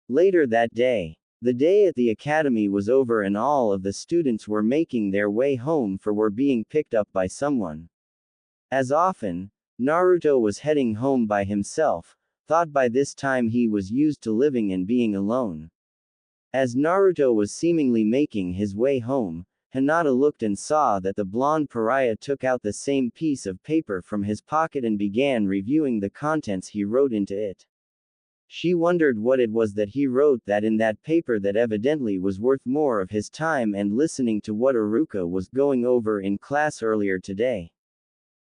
Later that day, the day at the academy was over and all of the students were making their way home or were being picked up by someone. As often, Naruto was heading home by himself, thought by this time he was used to living and being alone. As Naruto was seemingly making his way home, Hinata looked and saw that the blonde pariah took out the same piece of paper from his pocket and began reviewing the contents he wrote into it. She wondered what it was that he wrote that in that paper that evidently was worth more of his time and listening to what Aruka was going over in class earlier today.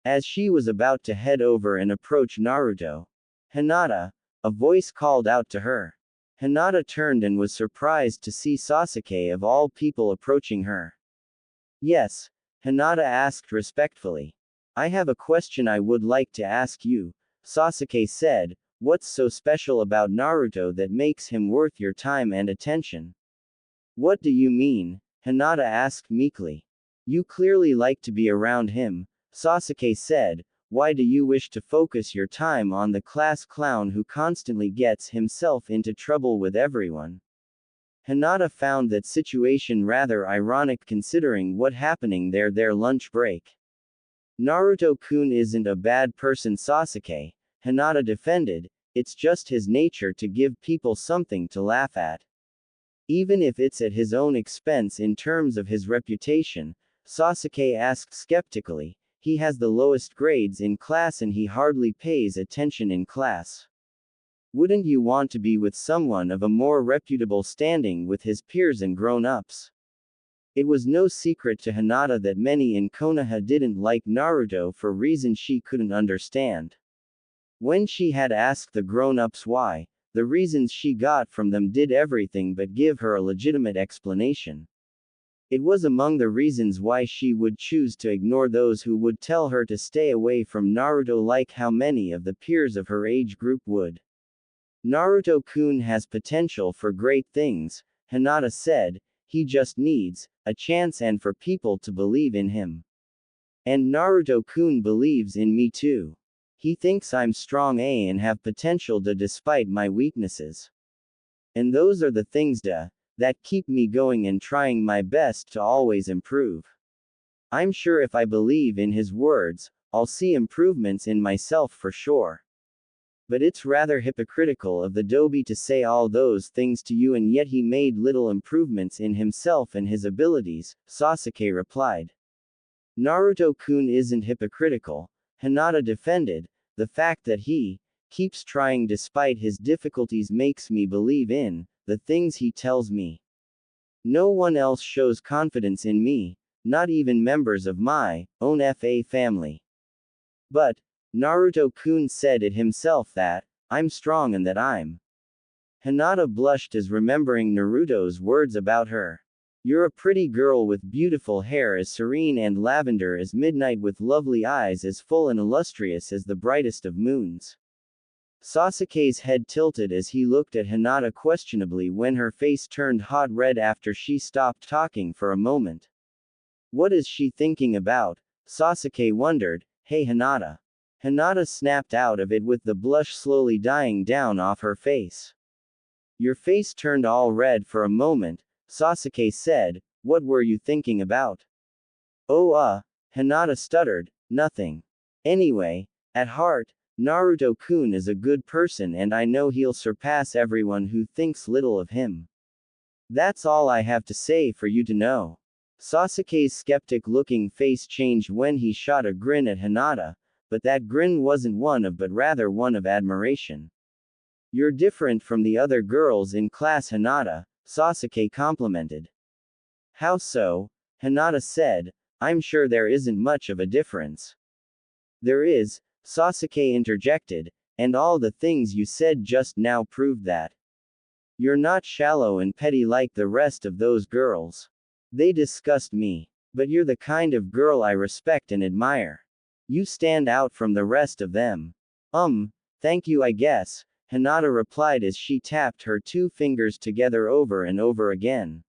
As she was about to head over and approach Naruto, Hinata, a voice called out to her. Hinata turned and was surprised to see Sasuke of all people approaching her. Yes, Hinata asked respectfully. I have a question I would like to ask you, Sasuke said. What's so special about Naruto that makes him worth your time and attention? What do you mean? Hinata asked meekly. You clearly like to be around him, Sasuke said. Why do you wish to focus your time on the class clown who constantly gets himself into trouble with everyone? Hinata found that situation rather ironic considering what happening their lunch break. Naruto-kun isn't a bad person, Sasuke, Hinata defended. It's just his nature to give people something to laugh at. Even if it's at his own expense in terms of his reputation, Sasuke asked skeptically. He has the lowest grades in class and he hardly pays attention in class. Wouldn't you want to be with someone of a more reputable standing with his peers and grown-ups? It was no secret to Hinata that many in Konoha didn't like Naruto for reasons she couldn't understand. When she had asked the grown-ups why, the reasons she got from them did everything but give her a legitimate explanation. It was among the reasons why she would choose to ignore those who would tell her to stay away from Naruto, like how many of the peers of her age group would. Naruto-kun has potential for great things, Hinata said. He just needs a chance and for people to believe in him. And Naruto-kun believes in me too. He thinks I'm strong and have potential despite my weaknesses. And those are the things that keep me going and trying my best to always improve. I'm sure if I believe in his words, I'll see improvements in myself for sure. But it's rather hypocritical of the Dobi to say all those things to you and yet he made little improvements in himself and his abilities, Sasuke replied. Naruto-kun isn't hypocritical, Hinata defended. The fact that he keeps trying despite his difficulties makes me believe in the things he tells me. No one else shows confidence in me, not even members of my own FA family. But Naruto-kun said it himself that I'm strong and that I'm. Hinata blushed as remembering Naruto's words about her. You're a pretty girl with beautiful hair as serene and lavender as midnight, with lovely eyes as full and illustrious as the brightest of moons. Sasuke's head tilted as he looked at Hinata questionably when her face turned hot red after she stopped talking for a moment. What is she thinking about? Sasuke wondered. Hey Hinata. Hinata snapped out of it with the blush slowly dying down off her face. Your face turned all red for a moment, Sasuke said. What were you thinking about? Oh, Hinata stuttered. Nothing. Anyway, at heart, Naruto-kun is a good person and I know he'll surpass everyone who thinks little of him. That's all I have to say for you to know. Sasuke's skeptic-looking face changed when he shot a grin at Hinata, but that grin wasn't one of but rather one of admiration. You're different from the other girls in class, Hinata, Sasuke complimented. How so? Hinata said. I'm sure there isn't much of a difference. There is, Sasuke interjected, and all the things you said just now proved that. You're not shallow and petty like the rest of those girls. They disgust me. But you're the kind of girl I respect and admire. You stand out from the rest of them. Thank you, I guess, Hinata replied as she tapped her two fingers together over and over again.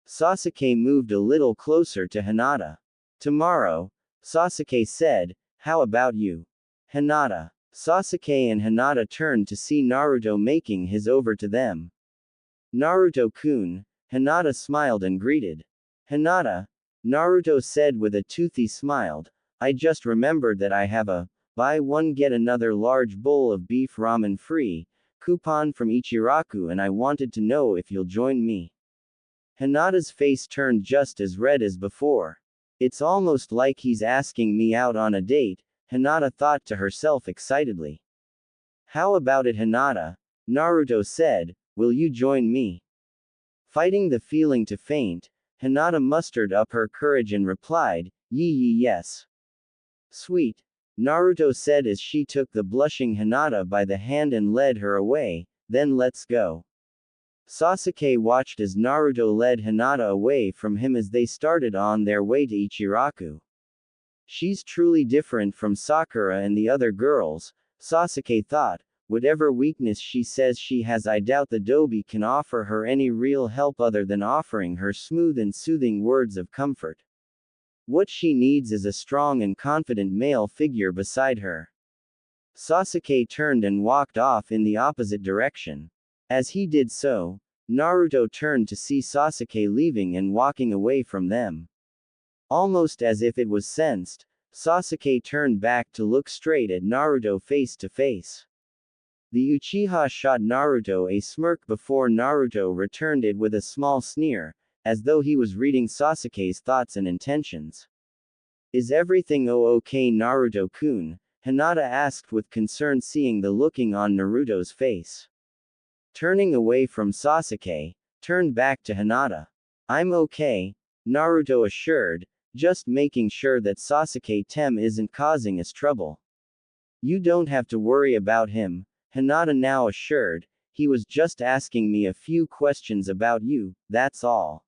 Sasuke moved a little closer to Hinata. Tomorrow, Sasuke said, how about you? Hinata. Sasuke and Hinata turned to see Naruto making his over to them. Naruto-kun, Hinata smiled and greeted. Hinata, Naruto said with a toothy smile, I just remembered that I have a buy one get another large bowl of beef ramen free coupon from Ichiraku and I wanted to know if you'll join me. Hinata's face turned just as red as before. It's almost like he's asking me out on a date, Hinata thought to herself excitedly. How about it, Hinata? Naruto said, "Will you join me?" Fighting the feeling to faint, Hinata mustered up her courage and replied, Yes. Sweet. Naruto said as she took the blushing Hinata by the hand and led her away, then let's go. Sasuke watched as Naruto led Hinata away from him as they started on their way to Ichiraku. She's truly different from Sakura and the other girls, Sasuke thought. Whatever weakness she says she has, I doubt the Dobe can offer her any real help other than offering her smooth and soothing words of comfort. What she needs is a strong and confident male figure beside her. Sasuke turned and walked off in the opposite direction. As he did so, Naruto turned to see Sasuke leaving and walking away from them. Almost as if it was sensed, Sasuke turned back to look straight at Naruto face to face. The Uchiha shot Naruto a smirk before Naruto returned it with a small sneer, as though he was reading Sasuke's thoughts and intentions. Is everything okay, Naruto-kun? Hinata asked with concern, seeing the looking on Naruto's face. Turning away from Sasuke, turned back to Hinata. I'm okay, Naruto assured, just making sure that Sasuke-tem isn't causing us trouble. You don't have to worry about him, Hinata now assured, he was just asking me a few questions about you, that's all.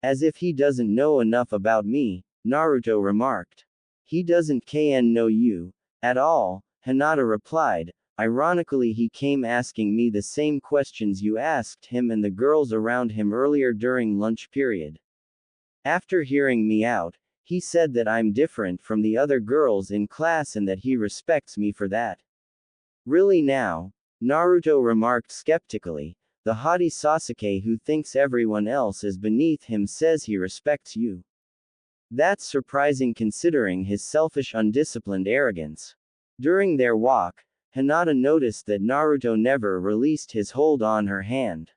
As if he doesn't know enough about me, Naruto remarked. He doesn't know you at all, Hinata replied. Ironically, he came asking me the same questions you asked him and the girls around him earlier during lunch period. After hearing me out, he said that I'm different from the other girls in class and that he respects me for that. Really now? Naruto remarked skeptically. The haughty Sasuke who thinks everyone else is beneath him says he respects you. That's surprising considering his selfish, undisciplined arrogance. During their walk, Hinata noticed that Naruto never released his hold on her hand.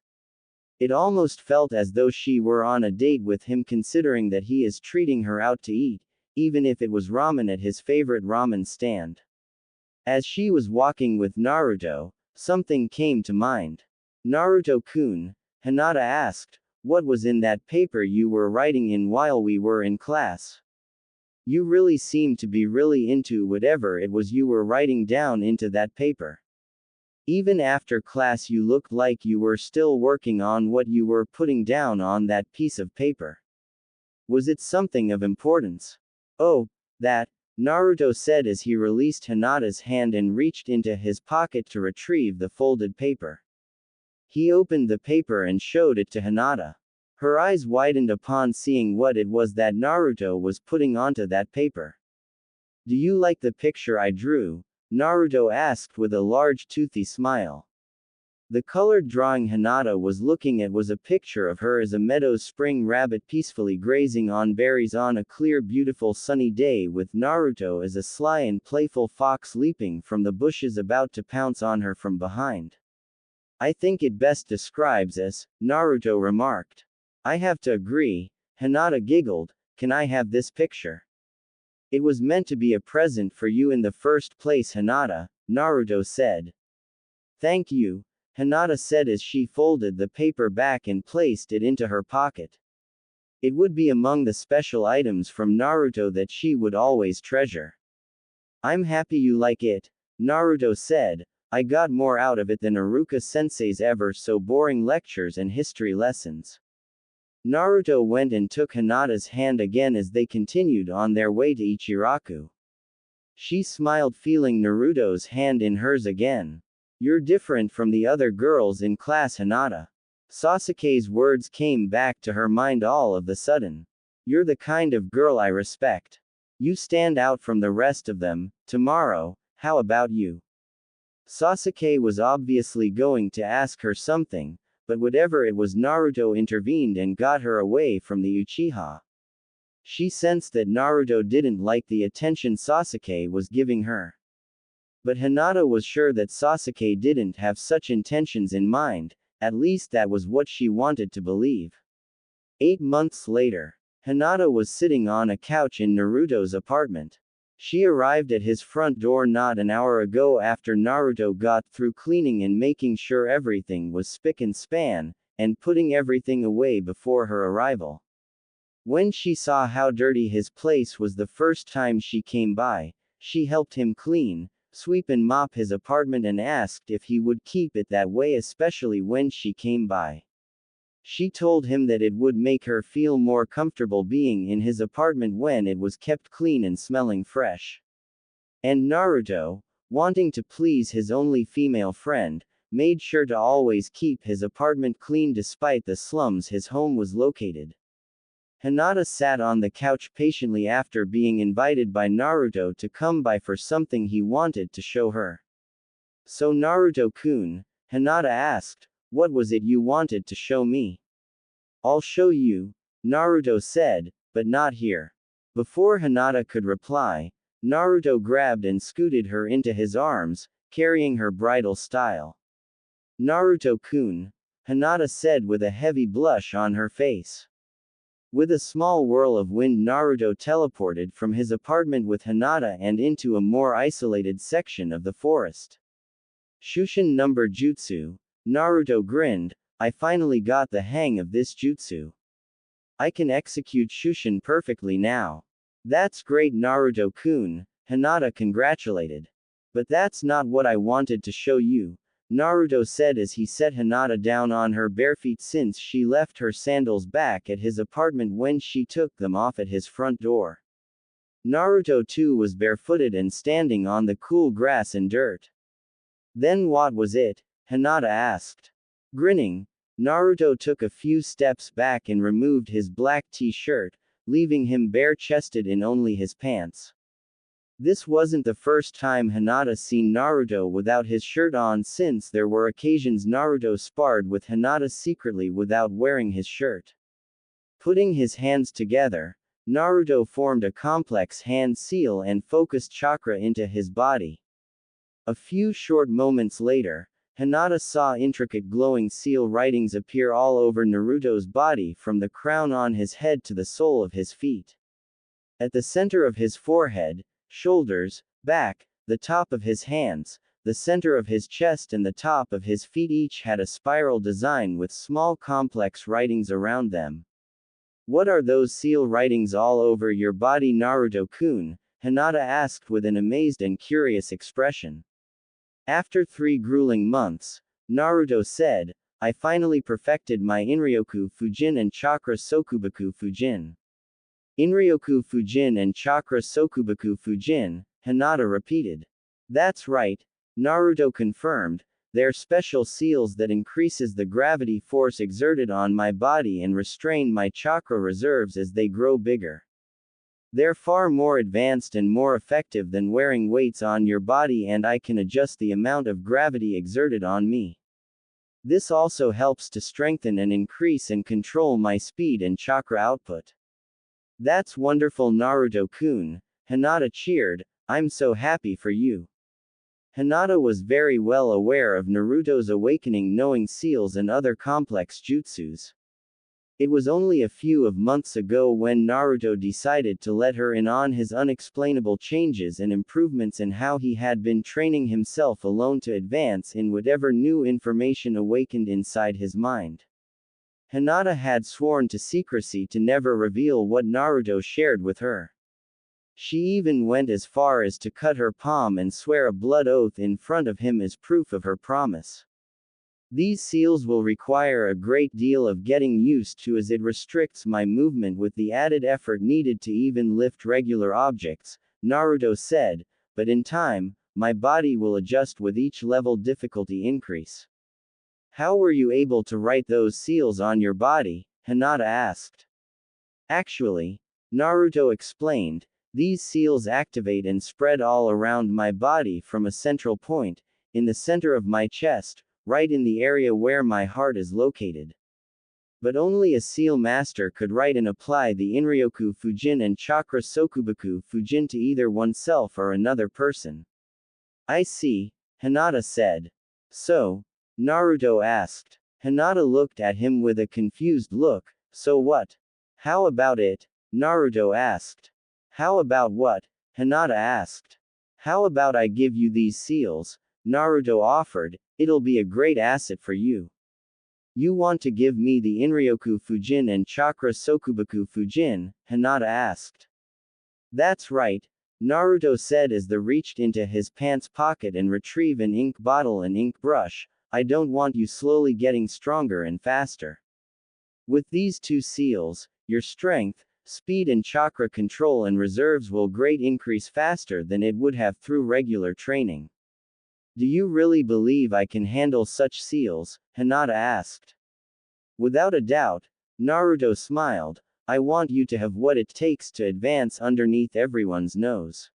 It almost felt as though she were on a date with him, considering that he is treating her out to eat, even if it was ramen at his favorite ramen stand. As she was walking with Naruto, something came to mind. Naruto-kun, Hinata asked, what was in that paper you were writing in while we were in class? You really seemed to be really into whatever it was you were writing down into that paper. Even after class you looked like you were still working on what you were putting down on that piece of paper. Was it something of importance? Oh, that, Naruto said as he released Hinata's hand and reached into his pocket to retrieve the folded paper. He opened the paper and showed it to Hinata. Her eyes widened upon seeing what it was that Naruto was putting onto that paper. Do you like the picture I drew? Naruto asked with a large toothy smile. The colored drawing Hinata was looking at was a picture of her as a meadow's spring rabbit peacefully grazing on berries on a clear, beautiful sunny day, with Naruto as a sly and playful fox leaping from the bushes about to pounce on her from behind. I think it best describes us, Naruto remarked. I have to agree, Hinata giggled. Can I have this picture? It was meant to be a present for you in the first place, Hinata, Naruto said. Thank you, Hinata said as she folded the paper back and placed it into her pocket. It would be among the special items from Naruto that she would always treasure. I'm happy you like it, Naruto said. I got more out of it than Iruka-sensei's ever so boring lectures and history lessons. Naruto went and took Hinata's hand again as they continued on their way to Ichiraku. She smiled, feeling Naruto's hand in hers again. You're different from the other girls in class, Hinata. Sasuke's words came back to her mind all of a sudden. You're the kind of girl I respect. You stand out from the rest of them. Tomorrow, how about you? Sasuke was obviously going to ask her something, but whatever it was, Naruto intervened and got her away from the Uchiha. She sensed that Naruto didn't like the attention Sasuke was giving her. But Hinata was sure that Sasuke didn't have such intentions in mind, at least that was what she wanted to believe. 8 months later, Hinata was sitting on a couch in Naruto's apartment. She arrived at his front door not an hour ago after Naruto got through cleaning and making sure everything was spick and span, and putting everything away before her arrival. When she saw how dirty his place was the first time she came by, she helped him clean, sweep and mop his apartment and asked if he would keep it that way, especially when she came by. She told him that it would make her feel more comfortable being in his apartment when it was kept clean and smelling fresh. And Naruto, wanting to please his only female friend, made sure to always keep his apartment clean despite the slums his home was located. Hinata sat on the couch patiently after being invited by Naruto to come by for something he wanted to show her. "So Naruto-kun," Hinata asked, "what was it you wanted to show me?" "I'll show you," Naruto said, "but not here." Before Hinata could reply, Naruto grabbed and scooted her into his arms, carrying her bridal style. "Naruto-kun," Hinata said with a heavy blush on her face. With a small whirl of wind, Naruto teleported from his apartment with Hinata and into a more isolated section of the forest. Shushin number jutsu, Naruto grinned, "I finally got the hang of this jutsu. I can execute Shushin perfectly now." "That's great Naruto-kun," Hinata congratulated. "But that's not what I wanted to show you," Naruto said as he set Hinata down on her bare feet since she left her sandals back at his apartment when she took them off at his front door. Naruto too was barefooted and standing on the cool grass and dirt. "Then what was it?" Hinata asked. Grinning, Naruto took a few steps back and removed his black t-shirt, leaving him bare-chested in only his pants. This wasn't the first time Hinata seen Naruto without his shirt on, since there were occasions Naruto sparred with Hinata secretly without wearing his shirt. Putting his hands together, Naruto formed a complex hand seal and focused chakra into his body. A few short moments later, Hinata saw intricate glowing seal writings appear all over Naruto's body from the crown on his head to the sole of his feet. At the center of his forehead, shoulders, back, the top of his hands, the center of his chest and the top of his feet each had a spiral design with small complex writings around them. "What are those seal writings all over your body, Naruto-kun?" Hinata asked with an amazed and curious expression. After 3 grueling months, Naruto said, "I finally perfected my Inryoku Fujin and Chakra Sokubaku Fujin." "Inryoku Fujin and Chakra Sokubaku Fujin," Hinata repeated. "That's right," Naruto confirmed, "they're special seals that increases the gravity force exerted on my body and restrain my chakra reserves as they grow bigger. They're far more advanced and more effective than wearing weights on your body, and I can adjust the amount of gravity exerted on me. This also helps to strengthen and increase and control my speed and chakra output." "That's wonderful Naruto-kun," Hinata cheered, "I'm so happy for you." Hinata was very well aware of Naruto's awakening, knowing seals and other complex jutsus. It was only a few of months ago when Naruto decided to let her in on his unexplainable changes and improvements in how he had been training himself alone to advance in whatever new information awakened inside his mind. Hinata had sworn to secrecy to never reveal what Naruto shared with her. She even went as far as to cut her palm and swear a blood oath in front of him as proof of her promise. "These seals will require a great deal of getting used to, as it restricts my movement with the added effort needed to even lift regular objects," Naruto said, "but in time, my body will adjust with each level difficulty increase." "How were you able to write those seals on your body?" Hinata asked. "Actually," Naruto explained, "these seals activate and spread all around my body from a central point, in the center of my chest, right in the area where my heart is located. But only a seal master could write and apply the Inryoku Fujin and Chakra Sokubaku Fujin to either oneself or another person." "I see," Hinata said. "So?" Naruto asked. Hinata looked at him with a confused look. "So what? How about it?" Naruto asked. "How about what?" Hinata asked. How about I give you these seals? Naruto offered, it'll be a great asset for you. You want to give me the Inryoku Fujin and Chakra Sokubaku Fujin? Hinata asked. That's right, Naruto said as they reached into his pants pocket and retrieved an ink bottle and ink brush. I don't want you slowly getting stronger and faster. With these two seals, your strength, speed and chakra control and reserves will great increase faster than it would have through regular training. Do you really believe I can handle such seals? Hinata asked. Without a doubt, Naruto smiled. I want you to have what it takes to advance underneath everyone's nose.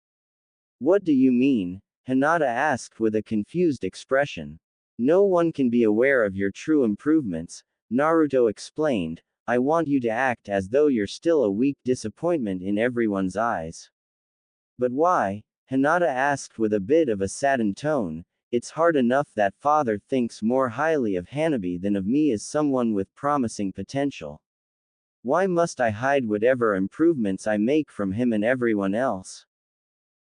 What do you mean? Hinata asked with a confused expression. No one can be aware of your true improvements, Naruto explained. I want you to act as though you're still a weak disappointment in everyone's eyes. But why? Hinata asked with a bit of a saddened tone. It's hard enough that father thinks more highly of Hanabi than of me as someone with promising potential. Why must I hide whatever improvements I make from him and everyone else?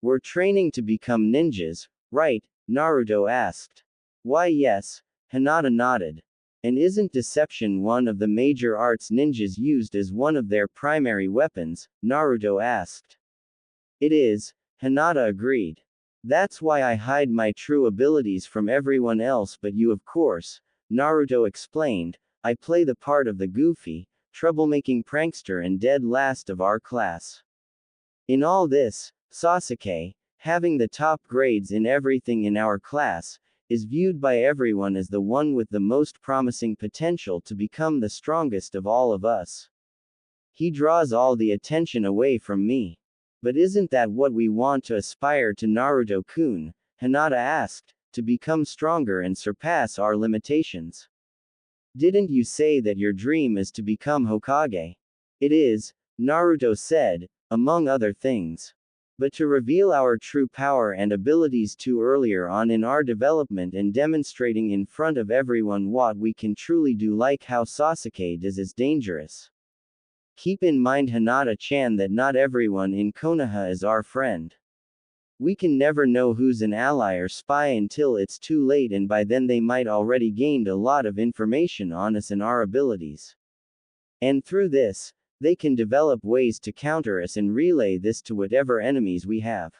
We're training to become ninjas, right? Naruto asked. Why yes, Hinata nodded. And isn't deception one of the major arts ninjas used as one of their primary weapons? Naruto asked. It is, Hinata agreed. That's why I hide my true abilities from everyone else but you of course, Naruto explained. I play the part of the goofy, troublemaking prankster and dead last of our class. In all this, Sasuke, having the top grades in everything in our class, is viewed by everyone as the one with the most promising potential to become the strongest of all of us. He draws all the attention away from me. But isn't that what we want to aspire to, Naruto-kun? Hinata asked, to become stronger and surpass our limitations. Didn't you say that your dream is to become Hokage? It is, Naruto said, among other things. But to reveal our true power and abilities too earlier on in our development and demonstrating in front of everyone what we can truly do like how Sasuke does is dangerous. Keep in mind Hinata-chan that not everyone in Konoha is our friend. We can never know who's an ally or spy until it's too late and by then they might already gained a lot of information on us and our abilities. And through this, they can develop ways to counter us and relay this to whatever enemies we have.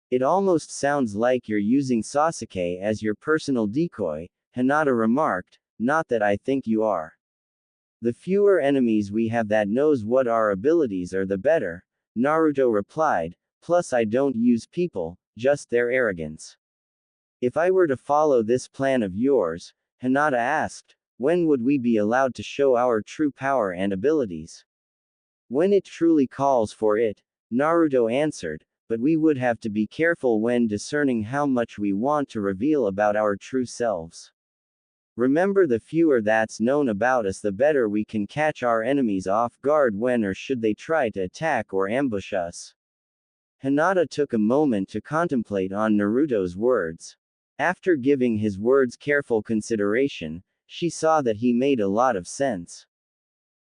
It almost sounds like you're using Sasuke as your personal decoy, Hinata remarked, not that I think you are. The fewer enemies we have that knows what our abilities are the better, Naruto replied, plus I don't use people, just their arrogance. If I were to follow this plan of yours, Hinata asked, when would we be allowed to show our true power and abilities? When it truly calls for it, Naruto answered, but we would have to be careful when discerning how much we want to reveal about our true selves. Remember, the fewer that's known about us the better we can catch our enemies off guard when or should they try to attack or ambush us. Hinata took a moment to contemplate on Naruto's words. After giving his words careful consideration, she saw that he made a lot of sense.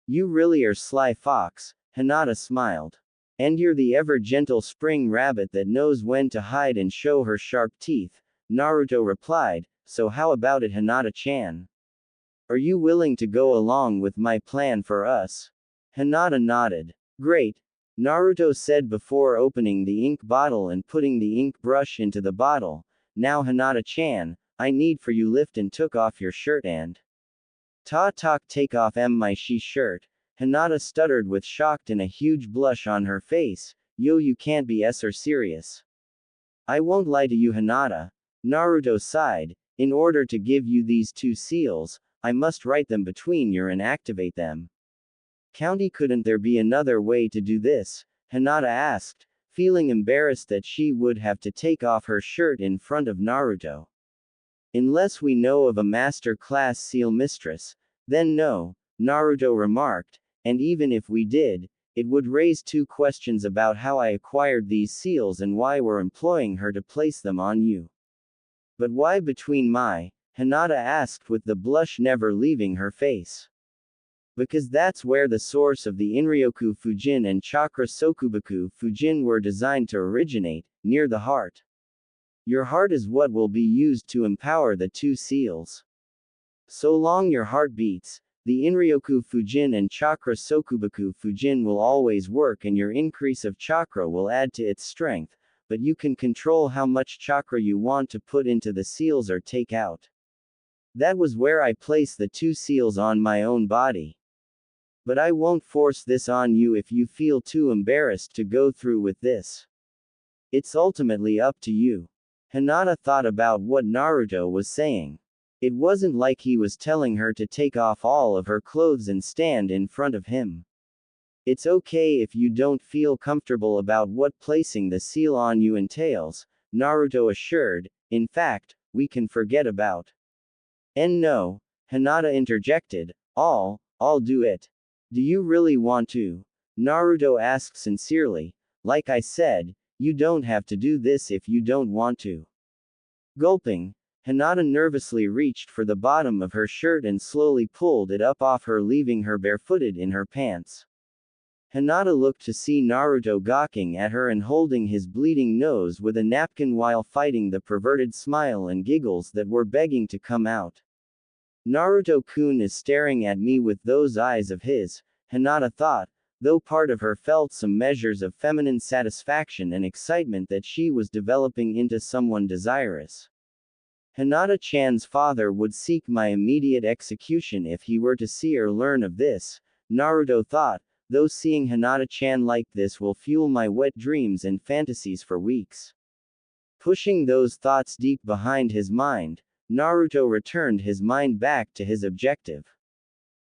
You really are sly fox, Hinata smiled. And you're the ever-gentle spring rabbit that knows when to hide and show her sharp teeth, Naruto replied, so how about it, Hinata-chan? Are you willing to go along with my plan for us? Hinata nodded. Great, Naruto said before opening the ink bottle and putting the ink brush into the bottle. Now Hinata-chan, I need for you lift and took off your shirt and take off my shirt. Hinata stuttered with shocked and a huge blush on her face. Yo, you can't be serious. I won't lie to you, Hinata. Naruto sighed. In order to give you these two seals, I must write them between your and activate them. County, couldn't there be another way to do this? Hinata asked, feeling embarrassed that she would have to take off her shirt in front of Naruto. Unless we know of a master class seal mistress, then no, Naruto remarked, and even if we did, it would raise two questions about how I acquired these seals and why we're employing her to place them on you. But why between my? Hinata asked with the blush never leaving her face. Because that's where the source of the Inryoku Fujin and Chakra Sokubaku Fujin were designed to originate, near the heart. Your heart is what will be used to empower the two seals. So long your heart beats, the Inryoku Fujin and Chakra Sokubaku Fujin will always work and your increase of chakra will add to its strength, but you can control how much chakra you want to put into the seals or take out. That was where I placed the two seals on my own body. But I won't force this on you if you feel too embarrassed to go through with this. It's ultimately up to you. Hinata thought about what Naruto was saying. It wasn't like he was telling her to take off all of her clothes and stand in front of him. It's okay if you don't feel comfortable about what placing the seal on you entails, Naruto assured. In fact, we can forget about. And no, Hinata interjected, I'll do it. Do you really want to? Naruto asked sincerely. Like I said, you don't have to do this if you don't want to. Gulping, Hinata nervously reached for the bottom of her shirt and slowly pulled it up off her, leaving her barefooted in her pants. Hinata looked to see Naruto gawking at her and holding his bleeding nose with a napkin while fighting the perverted smile and giggles that were begging to come out. Naruto-kun is staring at me with those eyes of his, Hinata thought, though part of her felt some measures of feminine satisfaction and excitement that she was developing into someone desirous. Hinata-chan's father would seek my immediate execution if he were to see or learn of this, Naruto thought, though seeing Hinata-chan like this will fuel my wet dreams and fantasies for weeks. Pushing those thoughts deep behind his mind, Naruto returned his mind back to his objective.